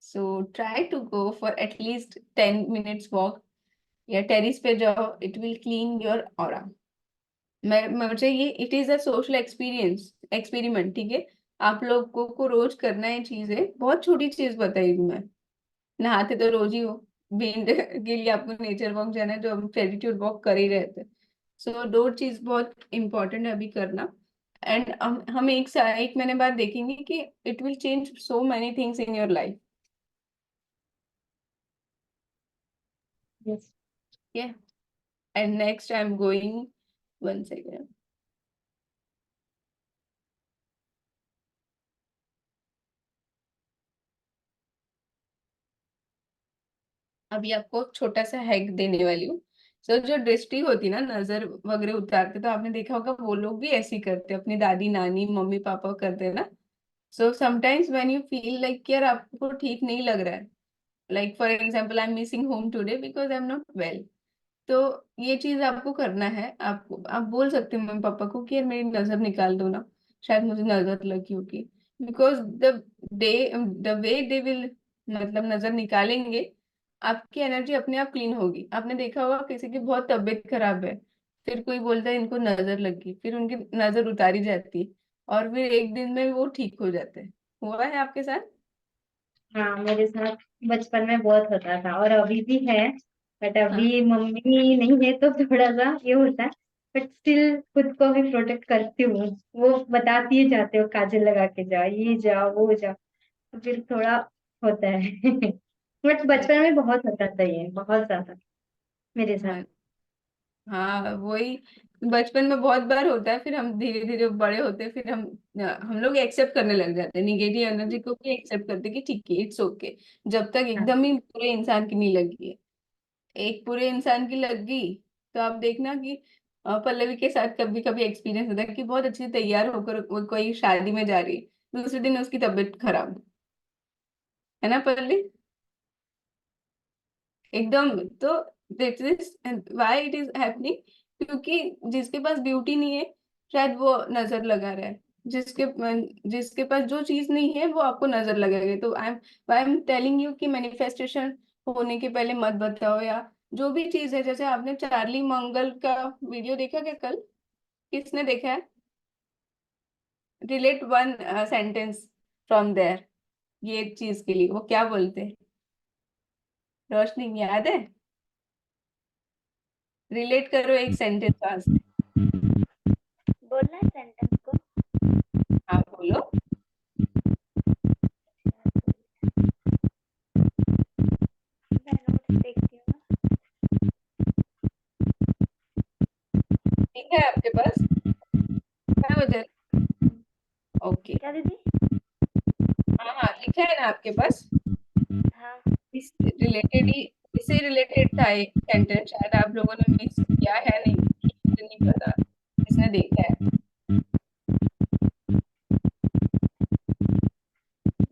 So try to go for at least 10 minutes walk या टेरिस पे जाओ, it will clean your aura. मैं मुझे ये, it is a social experience, experiment. ठीक है, आप लोगों को रोज करना है चीजें। बहुत छोटी चीज बताई हूँ मैं। नहाते तो रोज ही हो, विंड के लिए आपको नेचर वॉक जाना है, तो हम टेरिट्यूड वॉक कर ही रहते हैं। सो दो चीज बहुत इंपॉर्टेंट है अभी करना। एंड हम एक महीने बाद देखेंगे कि it will change so many things in your life. Yes. Yeah, and next I'm going, one second। अभी आपको छोटा सा हैक देने वाली हूँ। सो जो दृष्टि होती है ना, नजर वगैरह उतारते, तो आपने देखा होगा वो लोग भी ऐसे ही करते हैं, अपनी दादी नानी मम्मी पापा करते हैं ना। So sometimes when you feel like यार आपको ठीक नहीं लग रहा है, like for example I am missing home today because I am not well, तो ये चीज आपको करना है। आपको आप बोल सकते हो मम्मी पापा को कि यार मेरी नजर निकाल दो ना, शायद मुझे नजर लगी होगी। Because day the way they will, मतलब नजर निकालेंगे, आपकी एनर्जी अपने आप क्लीन होगी। आपने देखा होगा किसी की बहुत तबीयत खराब है, फिर कोई बोलता है इनको नजर लगी, फिर उनकी नजर उतारी जाती है, और फिर एक दिन में वो ठीक हो जाते हैं। हुआ है आपके साथ? हाँ मेरे साथ बचपन में बहुत होता था और अभी भी है। बट हाँ, अभी मम्मी नहीं है तो थोड़ा सा ये होता है। बट स्टिल खुद को भी प्रोटेक्ट करती हूँ। वो बताती ही जाते हो काजल लगा के जाओ, ये जाओ वो जाओ, तो फिर थोड़ा होता है। बट बचपन में बहुत होता था ये, बहुत ज्यादा मेरे साथ। हाँ, हाँ वही, बचपन में बहुत बार होता है, फिर हम धीरे धीरे बड़े होते हैं, फिर हम लोग एक्सेप्ट करने लग जाते हैं, निगेटिव एनर्जी को भी एक्सेप्ट करते हैं कि ठीक है, इट्स ओके। जब तक हाँ। एकदम ही पूरे इंसान की नहीं लगी है। एक पूरे इंसान की लग गई, तो आप देखना कि पल्लवी के साथ कभी कभी एक्सपीरियंस होता है कि बहुत अच्छी से तैयार होकर वो कोई शादी में जा रही है, दूसरे दिन उसकी तबीयत खराब, है ना पल्लवी? एकदम। तो this is why it is happening, क्योंकि जिसके पास ब्यूटी नहीं है, शायद वो नजर लगा रहा है। जिसके जिसके पास जो चीज नहीं है, वो आपको नजर लगेगी। तो आई एम टेलिंग यू कि मैनिफेस्टेशन होने के पहले मत बताओ, या जो भी चीज है। जैसे आपने चार्ली मंगल का वीडियो देखा क्या कल? किसने देखा है? Relate one sentence from there, ये चीज के लिए वो क्या बोलते हैं? रोशनी याद है? रिलेट करो एक सेंटेंस आज। बोलना लिखा है आपके पास? क्या वजह? ओके, क्या दीदी? हाँ हाँ, लिखा है ना आपके पास? हाँ। इस रिलेटेड ही, इससे रिलेटेड था एक सेंटेंस, शायद आप लोगों ने मिस किया है, नहीं मुझे नहीं पता, इसने देखा है।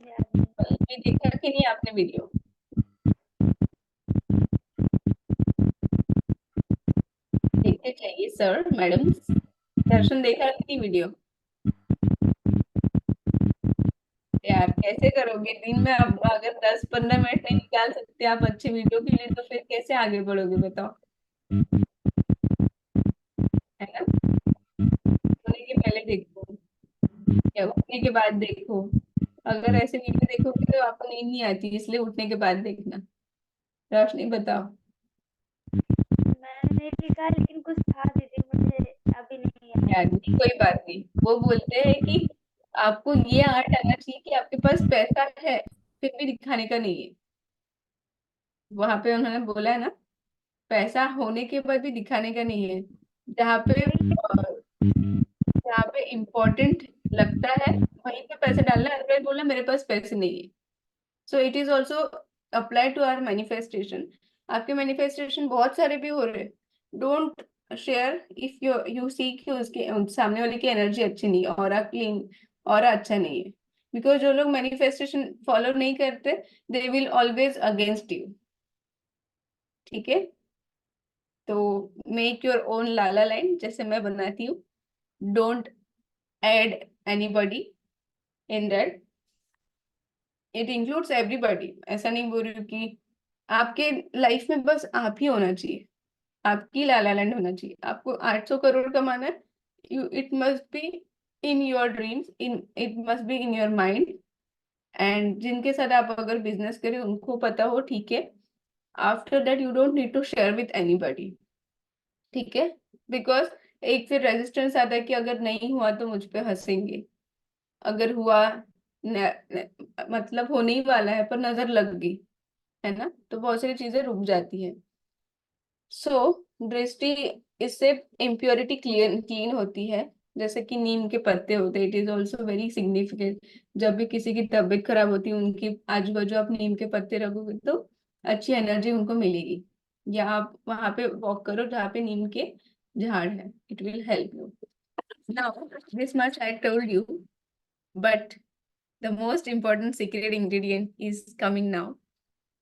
याद नहीं। ये देखा कि नहीं आपने वीडियो? देखते चाहिए सर, मैडम। दर्शन देखा कि नहीं वीडियो? यार कैसे करोगे दिन में? आप अगर 10-15 मिनट नहीं निकाल सकते आप अच्छे वीडियो के लिए, तो फिर कैसे आगे बढ़ोगे बताओ? है ना? सोने के पहले देखो या उठने के बाद देखो। अगर ऐसे वीडियो देखोगे तो आपको नींद नहीं आती, इसलिए उठने के बाद देखना। रोशनी बताओ। मैंने नहीं देखा, लेकिन कुछ था दीदी, मुझे अभी नहीं याद। यार नहीं, कोई बात नहीं। वो बोलते हैं कि आपको ये आर्ट आना चाहिए कि आपके पास पैसा है फिर भी दिखाने का नहीं है। वहां पे उन्होंने बोला है ना, पैसा होने के बाद भी दिखाने का नहीं है। जहाँ पे जहाँ पे इम्पोर्टेंट लगता है वहीं पे पैसे डालना है। अदरवाइज बोलना मेरे पास पैसे नहीं है। So it is also apply to our manifestation. आपके मैनिफेस्टेशन बहुत सारे भी हो रहे, don't share if you you see कि उसके सामने वाले की एनर्जी अच्छी नहीं है, और क्लीन और अच्छा नहीं है। बिकॉज जो लोग मैनिफेस्टेशन फॉलो नहीं करते, they will always against you. ठीक है? तो मेक योर ओन लाला लाइन, जैसे मैं बनाती हूँ। Don't add anybody in that, it includes everybody. ऐसा नहीं बोल रही हूँ कि आपके लाइफ में बस आप ही होना चाहिए, आपकी लाला लैंड होना चाहिए। आपको 800 करोड़ कमाना है, you it must be in your dreams, in it must be in your mind. And जिनके साथ आप अगर बिजनेस करें उनको पता हो, ठीक है। After that you don't need to share with anybody. ठीक है? बिकॉज एक फिर रेजिस्टेंस आता है कि अगर नहीं हुआ तो मुझ पे हंसेंगे, अगर हुआ मतलब होने ही वाला है पर नजर लग गई, है ना, तो बहुत सारी चीजें रुक जाती है। सो दृष्टि, इससे इम्प्योरिटी क्लीन क्लीन होती है। जैसे कि नीम के पत्ते होते हैं, it is also very significant. जब भी किसी की तबीयत खराब होती है, उनके आजू बाजू आप नीम के पत्ते रखोगे तो अच्छी एनर्जी उनको मिलेगी। या आप वहां पे वॉक करो जहाँ पे नीम के झाड़ है, it will help you. Now this much I told you, but the most important secret ingredient is coming now,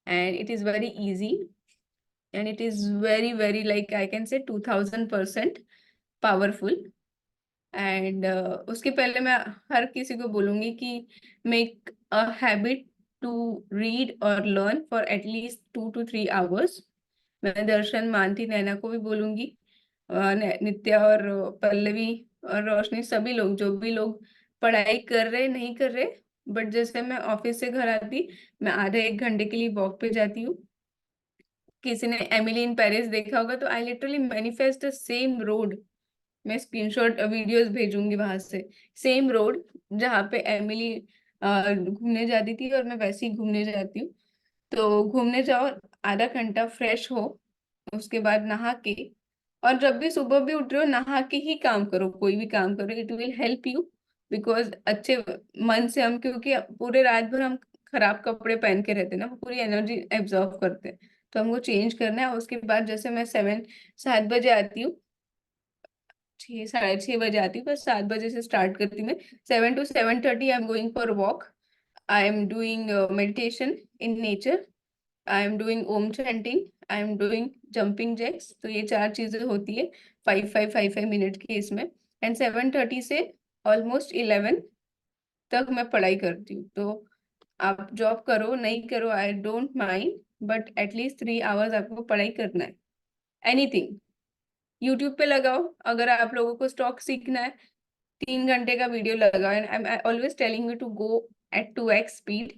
and it is very easy, and it is very very, like I can say 2000% powerful. And उसके पहले मैं हर किसी को बोलूंगी कि make a habit to read और learn for at least 2 to 3 hours। मैं दर्शन, मानती, नैना को भी बोलूंगी, नित्या और पल्लवी और रोशनी, सभी लोग, जो भी लोग पढ़ाई कर रहे नहीं कर रहे, बट जैसे मैं ऑफिस से घर आती, मैं आधे 1 घंटे के लिए वॉक पे जाती हूँ। किसी ने एमिली इन पेरिस देखा होगा, तो I literally manifest the same road. मैं स्क्रीनशॉट वीडियोस भेजूंगी वहां से। सेम रोड जहाँ पे एमिली घूमने जाती थी, और मैं वैसे ही घूमने जाती हूँ। तो घूमने जाओ, आधा घंटा फ्रेश हो, उसके बाद नहा के, और जब भी सुबह भी उठ रहे हो नहा के ही काम करो, कोई भी काम करो, it will help you. Because अच्छे मन से हम, क्योंकि पूरे रात भर हम खराब कपड़े पहन के रहते हैं ना, वो पूरी एनर्जी एब्जॉर्व करते हैं। तो हमको चेंज करना है। उसके बाद जैसे मैं 7 बजे आती हूँ, 6-6:30 बजे आती हूँ, बस 7 बजे से स्टार्ट करती हूँ मैं। 7 to 7:30 I am going for walk. I am doing meditation in nature. I am doing Om chanting. I am doing jumping jacks. तो ये 4 चीजें होती है 5-5 5-5 मिनट की इसमें। एंड 7:30 से ऑलमोस्ट 11 तक मैं पढ़ाई करती हूँ। तो आप जॉब करो नहीं करो, I don't mind, but at least 3 hours आपको पढ़ाई करना है। एनीथिंग यूट्यूब पे लगाओ, अगर आप लोगों को स्टॉक सीखना है, 3 घंटे का वीडियो लगाओ। And I am always telling you to go at 2x speed.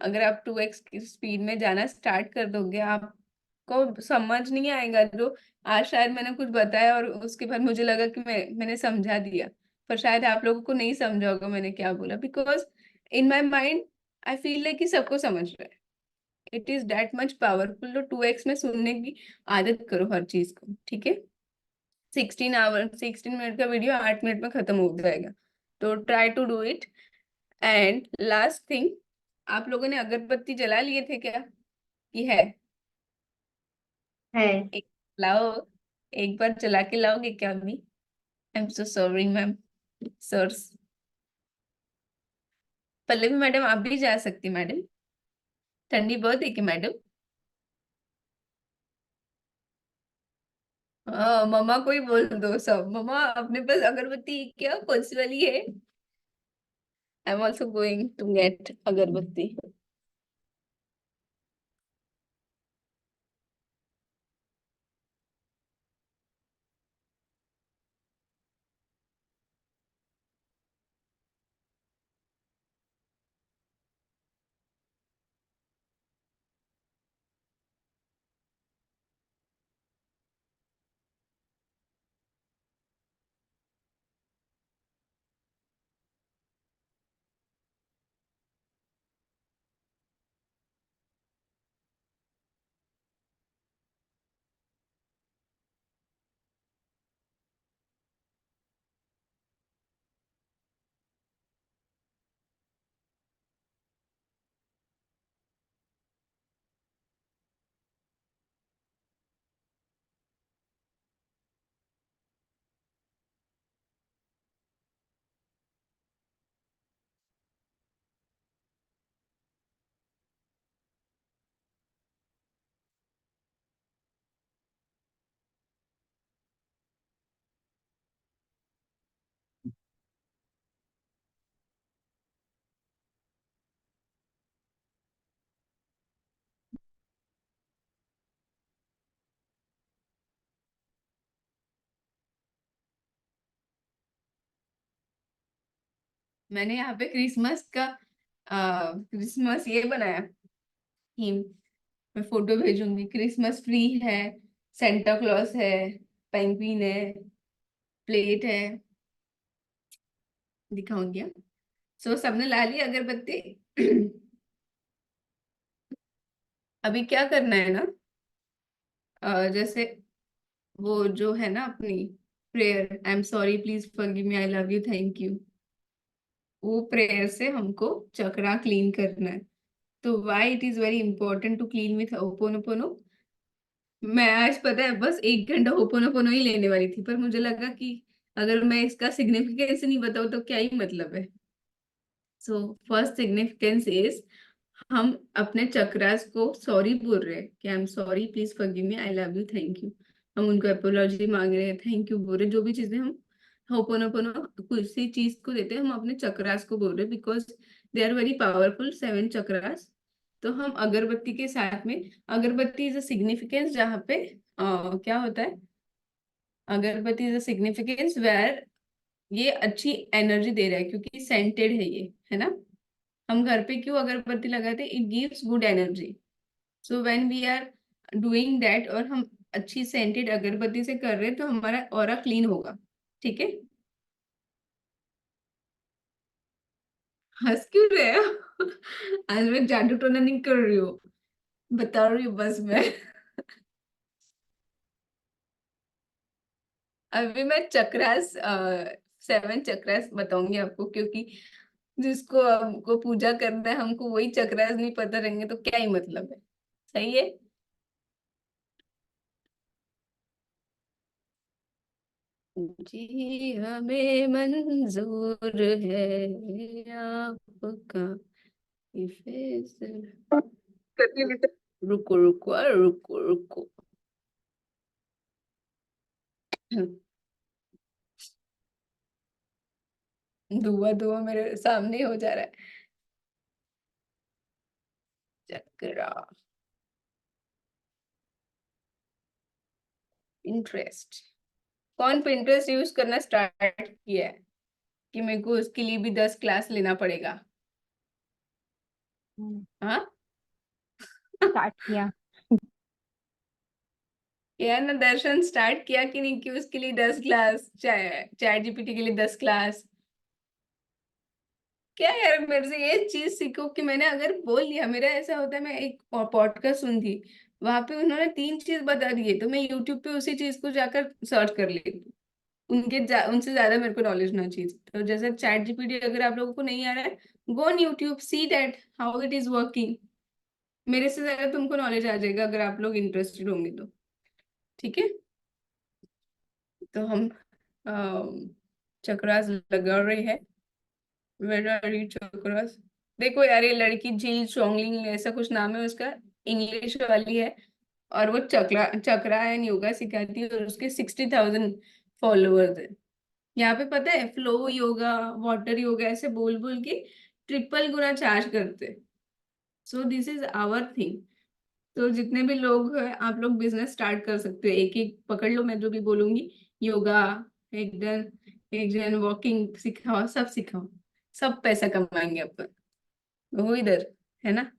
अगर आप 2x की स्पीड में जाना स्टार्ट कर दोगे, आपको समझ नहीं आएगा। जो आज शायद मैंने कुछ बताया और उसके बाद मुझे लगा कि मैंने समझा दिया, पर शायद आप लोगों को नहीं समझा होगा मैंने क्या बोला। Because in my mind I feel like कि सबको समझ रहा है। It is that much powerful. तो 2x में सुनने की आदत करो हर चीज को। ठीक है? 16 मिनट का वीडियो 8 मिनट में खत्म हो जाएगा। तो try to do it. And last thing, आप लोगों ने अगरबत्ती जला लिए थे क्या, कि है? है। एक लाओ, एक बार जला के लाओगे क्या अभी? I am so sorry ma'am, sirs. Pallavi madam आप भी जा सकती मैडम, ठंडी बहुत है कि मैडम? हाँ मम्मा को ही बोल दो सब, मम्मा अपने पास अगरबत्ती क्या कौन सी वाली है? I am also going to get agarbatti. मैंने यहाँ पे क्रिसमस का क्रिसमस ये बनाया थीम, मैं फोटो भेजूंगी। क्रिसमस ट्री है, सेंटा क्लॉस है, पेंगुइन है, प्लेट है, दिखाऊंगी। सो सबने ला ली अगरबत्ती? अभी क्या करना है ना, जैसे वो जो है ना अपनी prayer, I am sorry please forgive me I love you thank you, वो प्रेयर से हमको चक्रा क्लीन करना है। तो why it is very important to clean with ho'oponopono. मैं आज पता है बस 1 घंटा होपोनोपोनो ही लेने वाली थी, पर मुझे लगा कि अगर मैं इसका सिग्निफिकेंस नहीं बताऊँ तो क्या ही मतलब है। सो फर्स्ट सिग्निफिकेंस इज, हम अपने चक्रास को सॉरी बोल रहे हैं कि आई am sorry please forgive me I love you thank you. हम उनको अपोलॉजी मांग रहे हैं, थैंक यू बोल रहे हैं, जो भी चीजें हम होपोनोपोनो किसी चीज को देते हैं हम अपने चक्रास को बोल रहे हैं, because they are very powerful 7 chakras. तो हम अगरबत्ती के साथ में, अगरबत्ती इज अ सिग्निफिकेंस जहाँ पे क्या होता है, अगरबत्ती इज अ सिग्निफिकेंस वेयर ये अच्छी एनर्जी दे रहा है क्योंकि सेंटेड है ये, है ना? हम घर पे क्यों अगरबत्ती लगाते हैं? It gives good energy. So when we are doing that और हम अच्छी सेंटेड अगरबत्ती से कर रहे हैं तो हमारा ऑरा क्लीन होगा। ठीक है? हंस क्यों रहे हो? आज मैं जादू टोना नहीं कर रही हूँ, बता रही हूँ बस मैं। अभी मैं चक्रास 7 चक्रास बताऊंगी आपको, क्योंकि जिसको हमको पूजा करना है हमको वही चक्रास नहीं पता रहेंगे तो क्या ही मतलब है। सही है? जी हमें मंजूर है आपका ये फैसला। रुको रुको रुको रुको। धुआं धुआं मेरे सामने ही हो जा रहा है। चक्रा, इंटरेस्ट। कौन पिंटरेस्ट यूज करना स्टार्ट किया है कि मेरे को उसके लिए भी 10 क्लास लेना पड़ेगा? हाँ स्टार्ट किया। यार ना, दर्शन स्टार्ट किया कि नहीं कि उसके लिए 10 क्लास, चैट जीपीटी के लिए 10 क्लास? क्या यार, मेरे से ये चीज सीखो कि मैंने अगर बोल लिया, मेरा ऐसा होता है मैं एक पॉडकास्ट सुनती, वहां पे उन्होंने 3 चीज बता दी है, तो मैं यूट्यूब पे उसी चीज को जाकर सर्च कर लेती हूँ। उनसे ज्यादा मेरे को नॉलेज होना चाहिए। तो जैसे चैट जीपीटी अगर आप लोगों को नहीं आ रहा है, go on YouTube, see that how it is working. मेरे से ज्यादा तुमको नॉलेज आ जाएगा अगर आप लोग इंटरेस्टेड होंगे तो। ठीक है, तो हम चक्रास लगा रहे हैं। Where are you chakras? देखो यार, ये लड़की जिल चोंगलिंग ऐसा कुछ नाम है उसका, इंग्लिश वाली है। और वो चक्रा एंड योगा सिखाती है, और उसके 60,000 फॉलोअर्स है। यहाँ पे पता है, फ्लो योगा, वाटर योगा ऐसे बोल बोल के ट्रिपल गुना चार्ज करते। So this is our thing. तो जितने भी लोग हैं, आप लोग बिजनेस स्टार्ट कर सकते हो, एक एक पकड़ लो, मैं जो भी बोलूंगी। योगा एक जन, एक जन वॉकिंग सिखाओ, सब सिखाओ, सब पैसा कमाएंगे अपन। वो इधर है ना।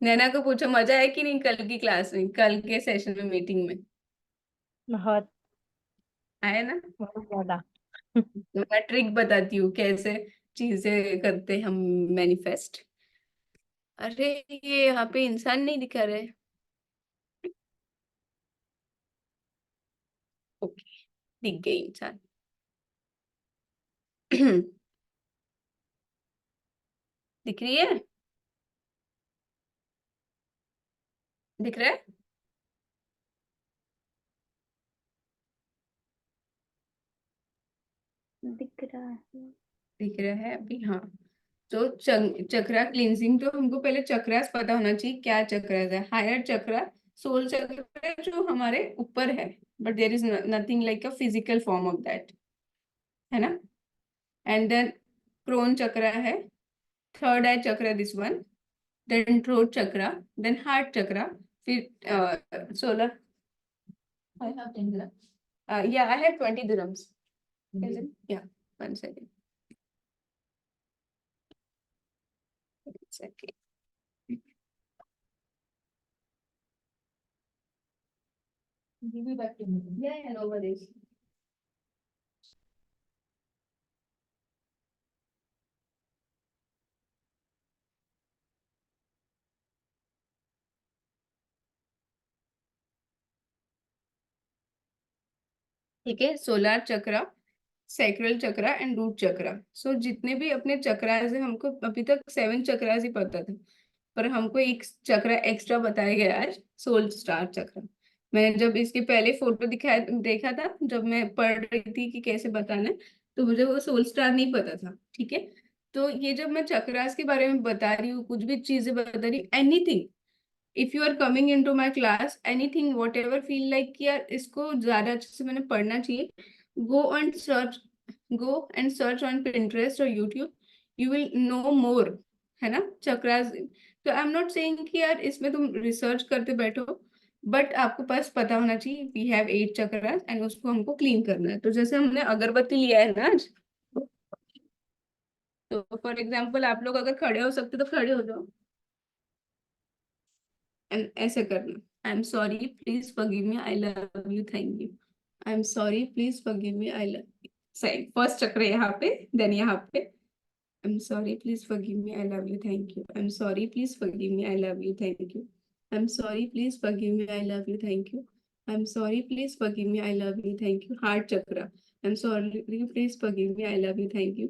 नैना को पूछो मजा है कि नहीं कल की क्लास में, कल के सेशन में, मीटिंग में बहुत आया ना। बहुत ज्यादा। तो मैं ट्रिक बताती हूँ कैसे चीजें करते हम मैनिफेस्ट। अरे ये यहाँ पे इंसान नहीं दिखा रहे। ओके, दिख गए इंसान। दिख रही है? दिख रहा है? दिख रहा है। दिख रहा है अभी, हाँ। तो चक्रा क्लींजिंग, तो हमको पहले चक्रास पता होना चाहिए क्या चक्रास है। हायर चक्रा, सोल चक्रा जो हमारे ऊपर है, but there is nothing like a physical form of that, है ना। एंड देन क्रोन चक्रा है, third eye chakra this one, then throat chakra, then heart chakra, फिर solar. I have 10 dirhams. Yeah, I had 20 dirhams. Is it? Yeah, 1 second. 1 second. Give me back to me. Yeah, no worries. ठीक है, solar chakra, sacral chakra and root chakra. So जितने भी अपने चक्रास है, हमको अभी तक 7 चक्रास ही पता था, पर हमको एक चक्रा एक्स्ट्रा बताया गया आज, सोल स्टार चक्रा। मैंने जब इसके पहले फोटो दिखाया देखा था, जब मैं पढ़ रही थी कि कैसे बताना है, तो मुझे वो सोल स्टार नहीं पता था। ठीक है, तो ये जब मैं चक्रास के बारे में बता रही हूँ, कुछ भी चीजें बता रही हूँ, anything, if you are coming in to my class, anything whatever feel like कि यार इसको ज्यादा अच्छे से मैंने पढ़ना चाहिए, go and search, go and search on Pinterest और YouTube, you will know more, है ना, चक्रास। तो आई एम नॉट सेइंग कि यार इसमें तुम रिसर्च करते बैठो, बट आपको पास पता होना चाहिए वी हैव 8 चक्रास एंड उसको हमको क्लीन करना है। तो जैसे हमने अगरबत्ती लिया है ना आज, तो फॉर एग्जाम्पल आप लोग अगर खड़े हो सकते तो खड़े हो जाओ, एंड ऐसे करना, आई am sorry please forgive me, I love you, thank you, I am sorry please forgive me, I love you. सही, फर्स्ट चक्र यहाँ पे, देन यहाँ पे, आई am sorry please forgive me, I love you, thank you, I am sorry please forgive me, I love you, thank you, I am sorry please forgive me, I love you, thank you, I am sorry please forgive me, I love you, thank you. Heart chakra, I am sorry please forgive me, I love you, thank you.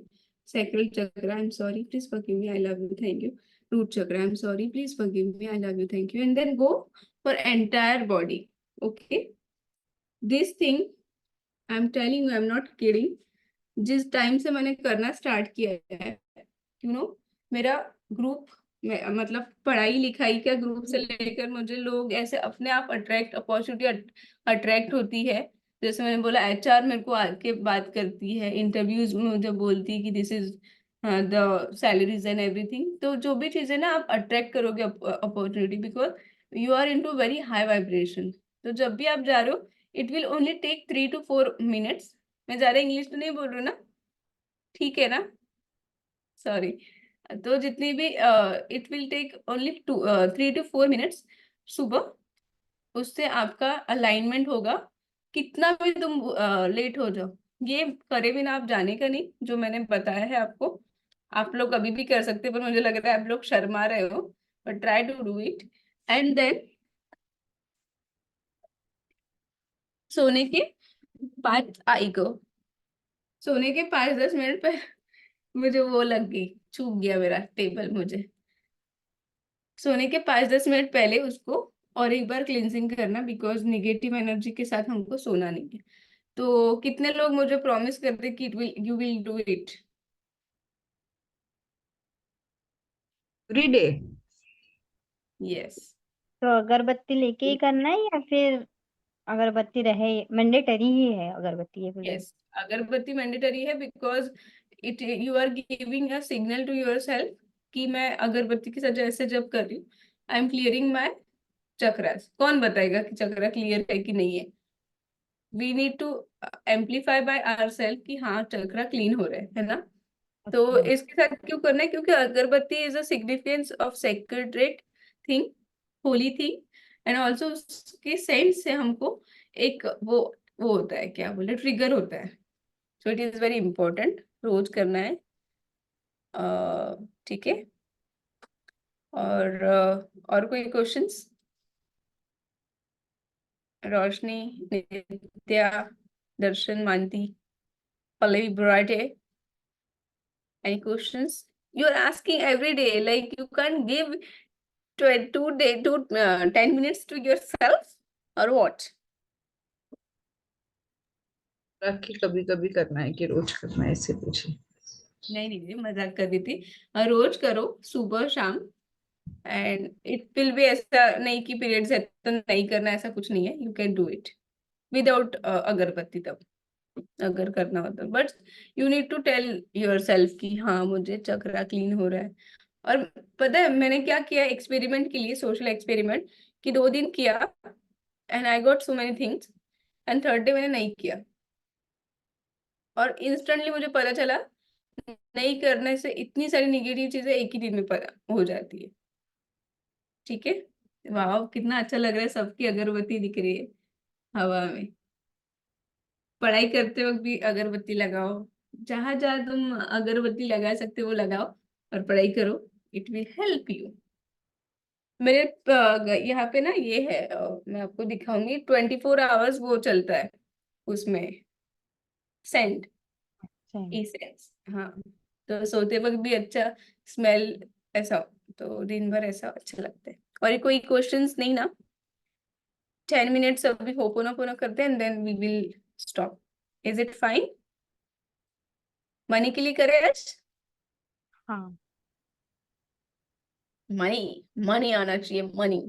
Sacral chakra, I am sorry please forgive me, I love you, thank you. Root chakra, I'm sorry, please forgive me, I love you, thank you. And then go for entire body. Okay. This thing, I'm telling you, I'm not kidding. जिस टाइम से मैंने करना स्टार्ट किया है, मेरा ग्रुप, मतलब पढ़ाई लिखाई का ग्रुप से लेकर मुझे लोग ऐसे अपने आप अट्रैक्ट, अपॉर्चुनिटी अट्रैक्ट होती है। जैसे मैंने बोला, एचआर मेरे को आके बात करती है, इंटरव्यूज में मुझे बोलती है कि this is the salaries and everything. तो जो भी चीजें ना, आप अट्रैक्ट करोगे opportunity, because you are in to very high vibration. तो जब भी आप जा रहे हो, it will only take 3 to 4 minutes। मैं ज्यादा इंग्लिश तो नहीं बोल रही हूँ ना, ठीक है ना, सॉरी। तो जितनी भी, it will take only 3 to 4 minutes सुबह, उससे आपका अलाइनमेंट होगा। कितना भी तुम लेट हो जाओ, ये करे बिना आप जाने का नहीं, जो मैंने बताया है आपको। आप लोग अभी भी कर सकते हैं, पर मुझे लग रहा है आप लोग शर्मा रहे हो, but try to do it. And then सोने के 5-10 मिनट पर मुझे वो लग गई, चूक गया मेरा टेबल मुझे। सोने के 5-10 मिनट पहले उसको और एक बार क्लिनजिंग करना, बिकॉज निगेटिव एनर्जी के साथ हमको सोना नहीं है। तो कितने लोग मुझे प्रॉमिस करते कि you will do it? Every day? Yes. तो अगरबत्ती लेके ही करना है या फिर अगरबत्ती रहे? मैंडेटरी ही है अगरबत्ती ये बोले। यस, अगरबत्ती मैंडेटरी है, because it you are giving a signal to yourself कि मैं अगरबत्ती के साथ जैसे जब कर रही हूँ, I am clearing my chakras. कौन बताएगा कि चक्रा क्लियर है कि नहीं है? We need to amplify by our self कि हाँ चक्रा क्लीन हो रहे है ना। तो अच्छा। इसके साथ क्यों करना है? क्योंकि agarbatti is a significance of sacred thing, holy thing, and also उसके सेंट से हमको एक वो होता है, क्या बोले, ट्रिगर होता है। So it is very important, रोज करना है। ठीक है। और कोई क्वेश्चंस? रोशनी, नित्या, दर्शन, मानती, Pallavi, Burate, any questions? You're asking every day, like you can't give 10 minutes to yourself or what? कि कभी कभी करना है कि रोज करना है, इससे पूछे। नहीं नहीं नहीं, मजाक कर रही थी। रोज करो, सुबह शाम। एंड इट विल बी, ऐसा नहीं कि पीरियड्स है तो नहीं करना, ऐसा कुछ नहीं है। You can do it without agarbatti तब, अगर करना हो तो। But you need to tell yourself कि हाँ मुझे चक्रा क्लीन हो रहा है। और पता है मैंने क्या किया एक्सपेरिमेंट के लिए, सोशल एक्सपेरिमेंट, कि 2 दिन किया and I got so many things, and third day मैंने नहीं किया, और इंस्टेंटली मुझे पता चला नहीं करने से इतनी सारी नेगेटिव चीजें एक ही दिन में हो जाती है। ठीक है। वाह, कितना अच्छा लग रहा है, सबकी अगरबत्ती दिख रही है हवा में। पढ़ाई करते वक्त भी अगरबत्ती लगाओ, जहां जहां तुम अगरबत्ती लगा सकते हो वो लगाओ और पढ़ाई करो, इट विल हेल्प यू। मेरे यहाँ पे ना ये है, मैं आपको दिखाऊंगी, 24 आवर्स वो चलता है उसमें, सेंट, सही। एसेंस। हाँ, तो सोते वक्त भी अच्छा स्मेल, ऐसा, तो दिन भर ऐसा अच्छा लगता है। और ये कोई क्वेश्चंस नहीं ना? 10 मिनट्स अभी होपोनोपोनो करते हैं, then we will stop. Is it fine? Money के लिए करें आज? हाँ। मनी, मनी आना चाहिए, मनी।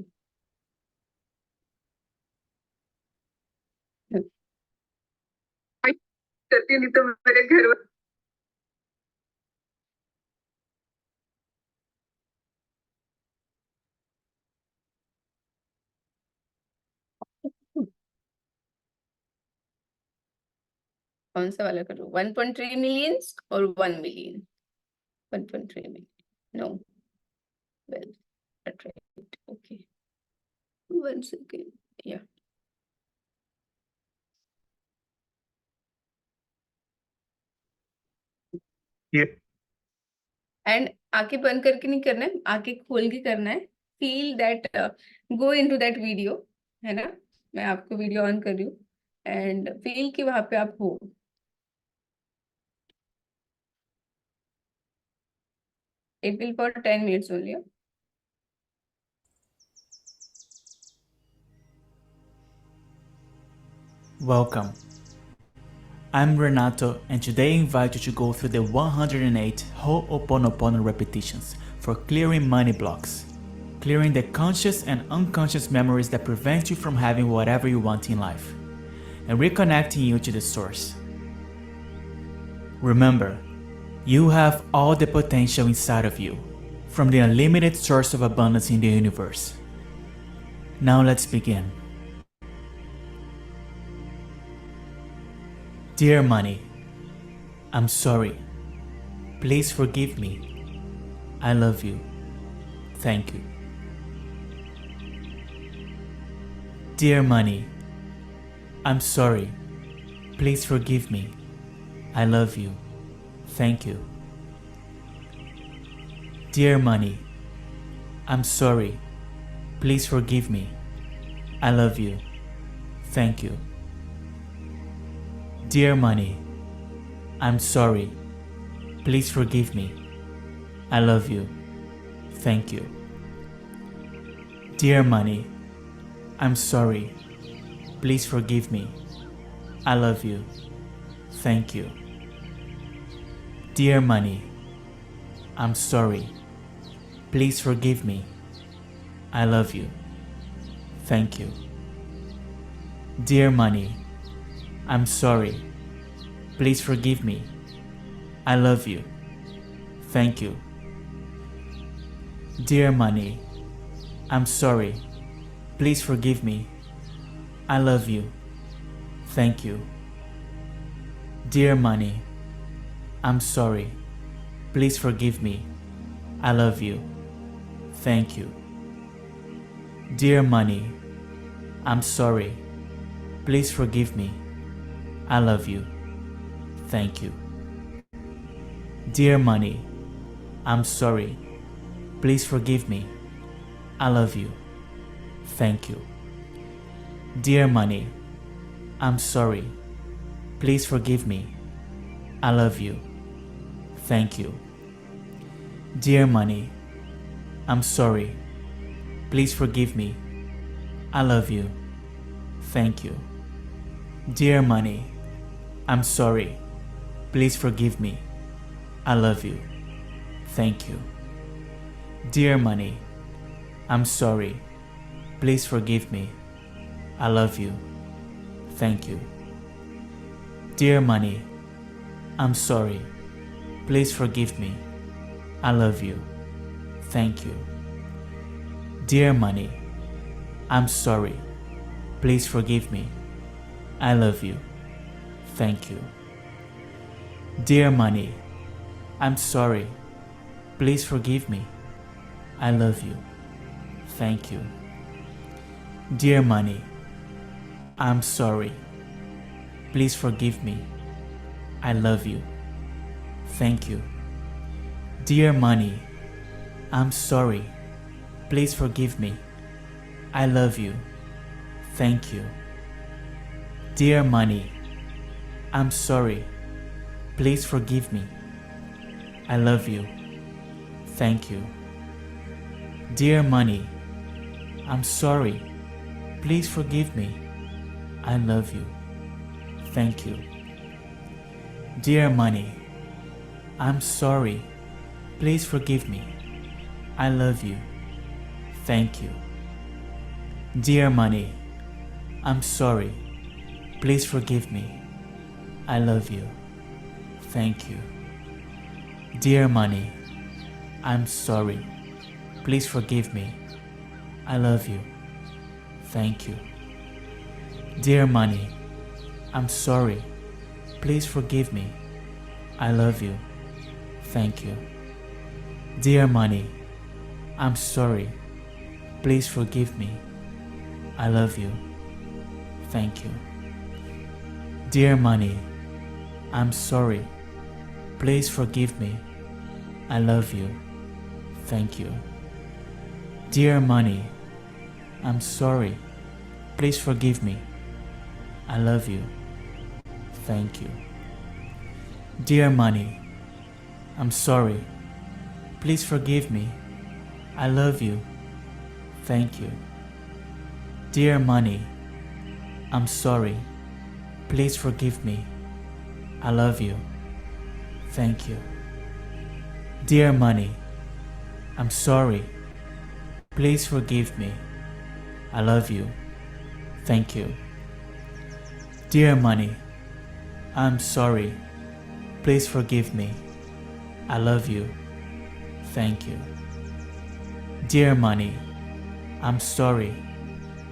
करती नहीं तो मेरे घर वाले कौन सा वाला करूँ, 1.3 मिलियन और 1 million? 1.3 million, no, well, right, okay, 1 second, या एंड आंखें बंद करके नहीं करना है, आंखें खोल के करना है। Feel that, go into that video, है ना? मैं आपको वीडियो ऑन कर रही हूँ, एंड फील कि वहां पे आप हो। It will for 10 minutes only. Welcome. I'm Renato, and today I invite you to go through the 108 Ho'oponopono repetitions for clearing money blocks, clearing the conscious and unconscious memories that prevent you from having whatever you want in life, and reconnecting you to the source. Remember, you have all the potential inside of you, from the unlimited source of abundance in the universe. Now let's begin. Dear money, I'm sorry. Please forgive me. I love you. Thank you. Dear money, I'm sorry. Please forgive me. I love you. Thank you. Dear money, I'm sorry. Please forgive me. I love you. Thank you. Dear money, I'm sorry. Please forgive me. I love you. Thank you. Dear money, I'm sorry. Please forgive me. I love you. Thank you. Dear money, I'm sorry. Please forgive me. I love you. Thank you. Dear money, I'm sorry. Please forgive me. I love you. Thank you. Dear money, I'm sorry. Please forgive me. I love you. Thank you. Dear money, I'm sorry. Please forgive me. I love you. Thank you. Dear money, I'm sorry. Please forgive me. I love you. Thank you. Dear money, I'm sorry. Please forgive me. I love you. Thank you. Dear money, I'm sorry. Please forgive me. I love you. Thank you. Dear money, I'm sorry. Please forgive me. I love you. Thank you. Dear money, I'm sorry. Please forgive me. I love you. Thank you. Dear money, I'm sorry. Please forgive me. I love you. Thank you. Dear money, I'm sorry. Please forgive me. I love you. Thank you. Dear money, I'm sorry. Please forgive me. I love you. Thank you. Dear money, I'm sorry. Please forgive me. I love you. Thank you. Dear money, I'm sorry. Please forgive me. I love you. Thank you. Dear money, I'm sorry. Please forgive me. I love you. Thank you. Dear money, I'm sorry. Please forgive me. I love you. Thank you. Dear money, I'm sorry. Please forgive me. I love you. Thank you. Dear money, I'm sorry. Please forgive me. I love you. Thank you. Dear money, I'm sorry. Please forgive me. I love you. Thank you. Dear money, I'm sorry. Please forgive me. I love you. Thank you. Dear money, I'm sorry. Please forgive me. I love you. Thank you. Dear money, I'm sorry. Please forgive me. I love you. Thank you. Dear money, I'm sorry. Please forgive me. I love you. Thank you. Dear money, I'm sorry. Please forgive me. I love you. Thank you. Dear money, I'm sorry. Please forgive me. I love you. Thank you. Dear money, I'm sorry. Please forgive me. I love you. Thank you. Dear money, I'm sorry. Please forgive me. I love you. Thank you. Dear money, I'm sorry. Please forgive me. I love you. Thank you. Dear money, I'm sorry.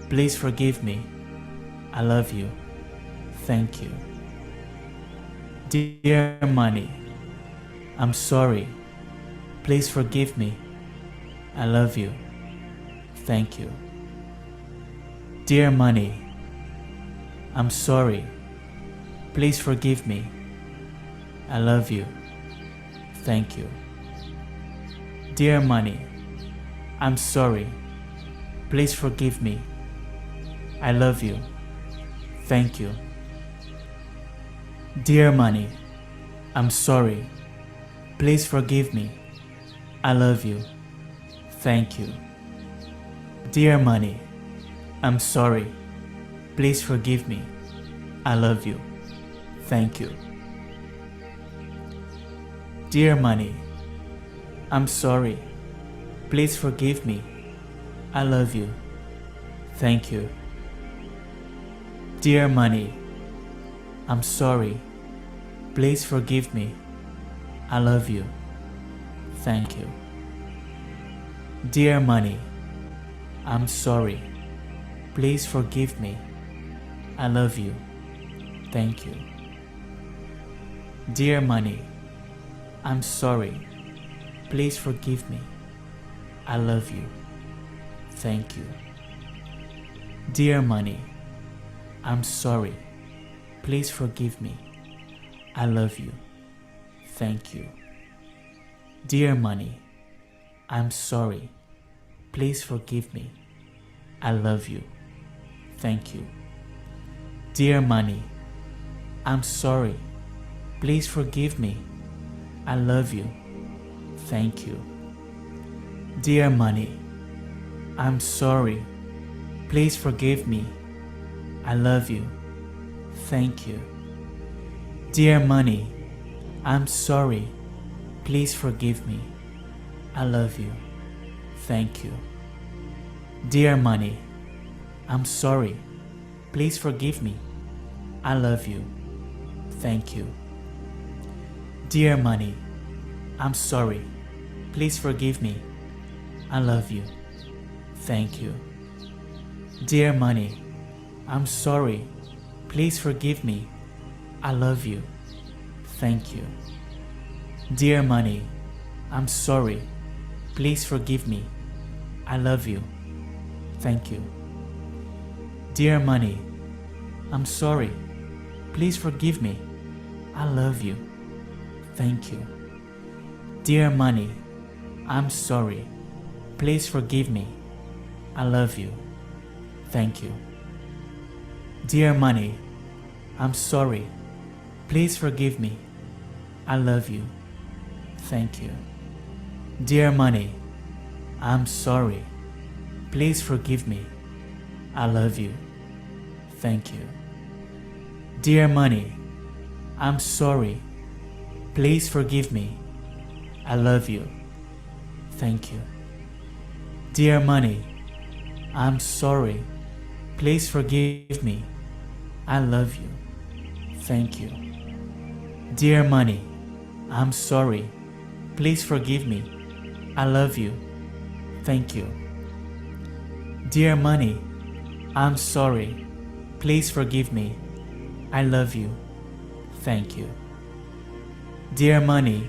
Please forgive me. I love you. Thank you. Dear money, I'm sorry. Please forgive me. I love you. Thank you. Dear money, I'm sorry. Please forgive me. I love you. Thank you. Dear money, I'm sorry. Please forgive me. I love you. Thank you. Dear money, I'm sorry. Please forgive me. I love you. Thank you. Dear money, I'm sorry. Please forgive me. I love you. Thank you. Dear money, I'm sorry. Please forgive me. I love you. Thank you. Dear money, I'm sorry. Please forgive me. I love you. Thank you. Dear money, I'm sorry. Please forgive me. I love you. Thank you. Dear money, I'm sorry. Please forgive me. I love you. Thank you. Dear money, I'm sorry. Please forgive me. I love you. Thank you. Dear money, I'm sorry. Please forgive me. I love you. Thank you. Dear money, I'm sorry. Please forgive me. I love you. Thank you. Dear money, I'm sorry. Please forgive me. I love you. Thank you. Dear money, I'm sorry. Please forgive me. I love you. Thank you. Dear money, I'm sorry. Please forgive me. I love you. Thank you. Dear money, I'm sorry. Please forgive me. I love you. Thank you. Dear money, I'm sorry. Please forgive me. I love you. Thank you. Dear money, I'm sorry. Please forgive me. I love you. Thank you. Dear money, I'm sorry. Please forgive me. I love you. Thank you. Dear money, I'm sorry. Please forgive me. I love you. Thank you. Dear money, I'm sorry. Please forgive me. I love you. Thank you. Dear money, I'm sorry. Please forgive me. I love you. Thank you. Dear money, I'm sorry. Please forgive me. I love you. Thank you. Dear money, I'm sorry. Please forgive me. I love you. Thank you. Dear money, I'm sorry. Please forgive me. I love you. Thank you. Dear money, I'm sorry. Please forgive me. I love you. Thank you. Dear money,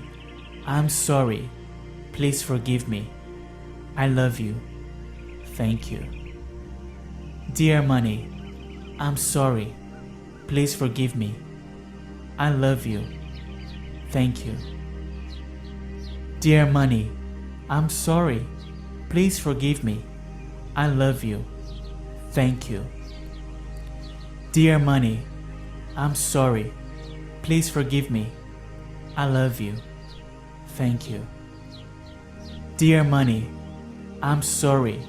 I'm sorry. Please forgive me. I love you. Thank you. Dear money, I'm sorry. Please forgive me. I love you. Thank you. Dear money, I'm sorry. Please forgive me. I love you. Thank you. Dear money, I'm sorry. Please forgive me. I love you. Thank you. Dear money, I'm sorry.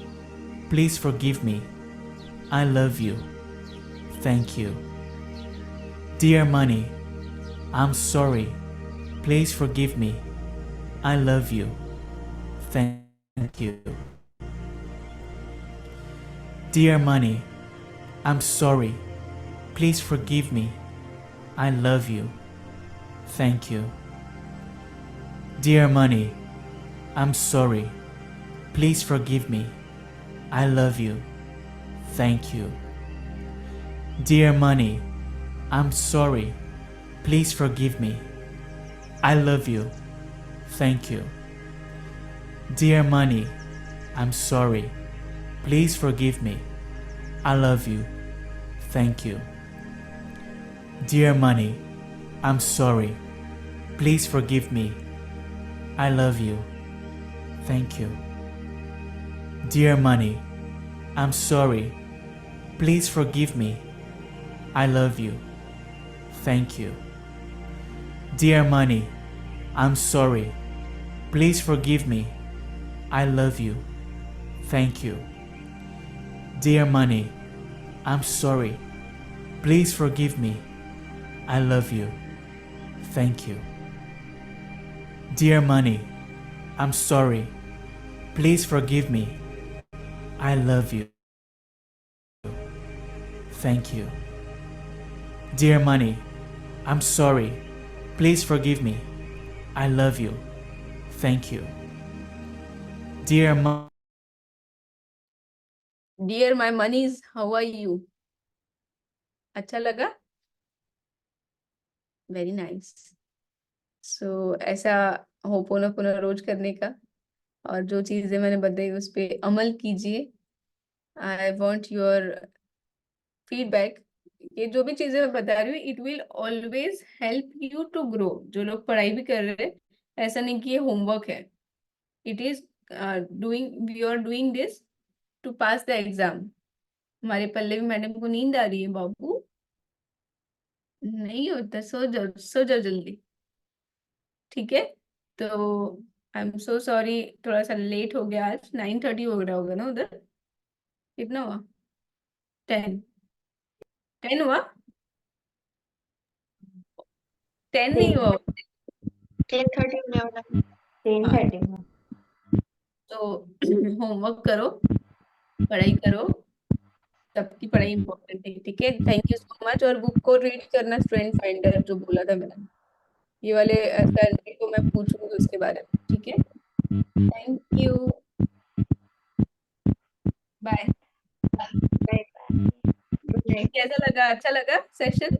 Please forgive me. I love you. Thank you. Dear money, I'm sorry. Please forgive me. I love you. Thank you. Dear money, I'm sorry. Please forgive me. I love you. Thank you. Dear money, I'm sorry. Please forgive me. I love you. Thank you. Dear money, I'm sorry. Please forgive me. I love you. Thank you. Dear money, I'm sorry. Please forgive me. I love you. Thank you. Dear money, I'm sorry. Please forgive me. I love you. Thank you. Dear money, I'm sorry. Please forgive me. I love you. Thank you. Dear money, I'm sorry. Please forgive me. I love you. Thank you. Dear money, I'm sorry. Please forgive me. I love you. Thank you. Dear money, I'm sorry. Please forgive me. I love you. Thank you. Dear money, I'm sorry. Please forgive me. I love you. Thank you. Dear dear my मनीज, हाउ आर यू? अच्छा लगा? Very nice. सो ऐसा होपोनोपोनो रोज करने का, और जो चीजें मैंने बताई उस पे अमल कीजिए। I want your feedback. ये जो भी चीजें मैं बता रही हूँ, it will always help you to grow. जो लोग पढ़ाई भी कर रहे हैं, ऐसा नहीं कि ये होमवर्क है। It is we are doing this to pass the exam. हमारे पल्लवी मैडम को नींद आ रही है बाबू। नहीं होता, सो जाओ जल्दी। ठीक है? तो आई एम सो सॉरी, थोड़ा सा लेट हो गया। आज 9:30 हो रहा होगा ना उधर? कितना हुआ? 10 हुआ? 10 नहीं हुआ? 10:30 में होना। 10:30 में। तो होमवर्क करो, पढ़ाई करो। सबकी पढ़ाई इंपॉर्टेंट है, ठीक है? Thank you so much. और बुक को रीड करना, स्ट्रेंथ फाइंडर जो बोला था मैंने, ये वाले सैलरी को मैं पूछूंगी उसके बारे में, ठीक है? Thank you, bye. कैसा लगा? अच्छा लगा सेशन?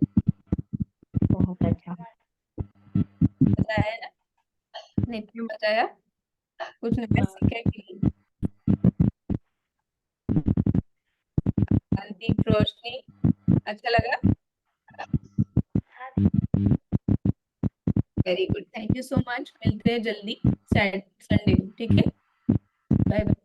बहुत अच्छा। मजा आया ना? नित्य मजा आया? कुछ नया सीखा कि नहीं? संदीप, रोशनी, अच्छा लगा? Very good, thank you so much. मिलते हैं जल्दी संडे को, ठीक है? Bye bye.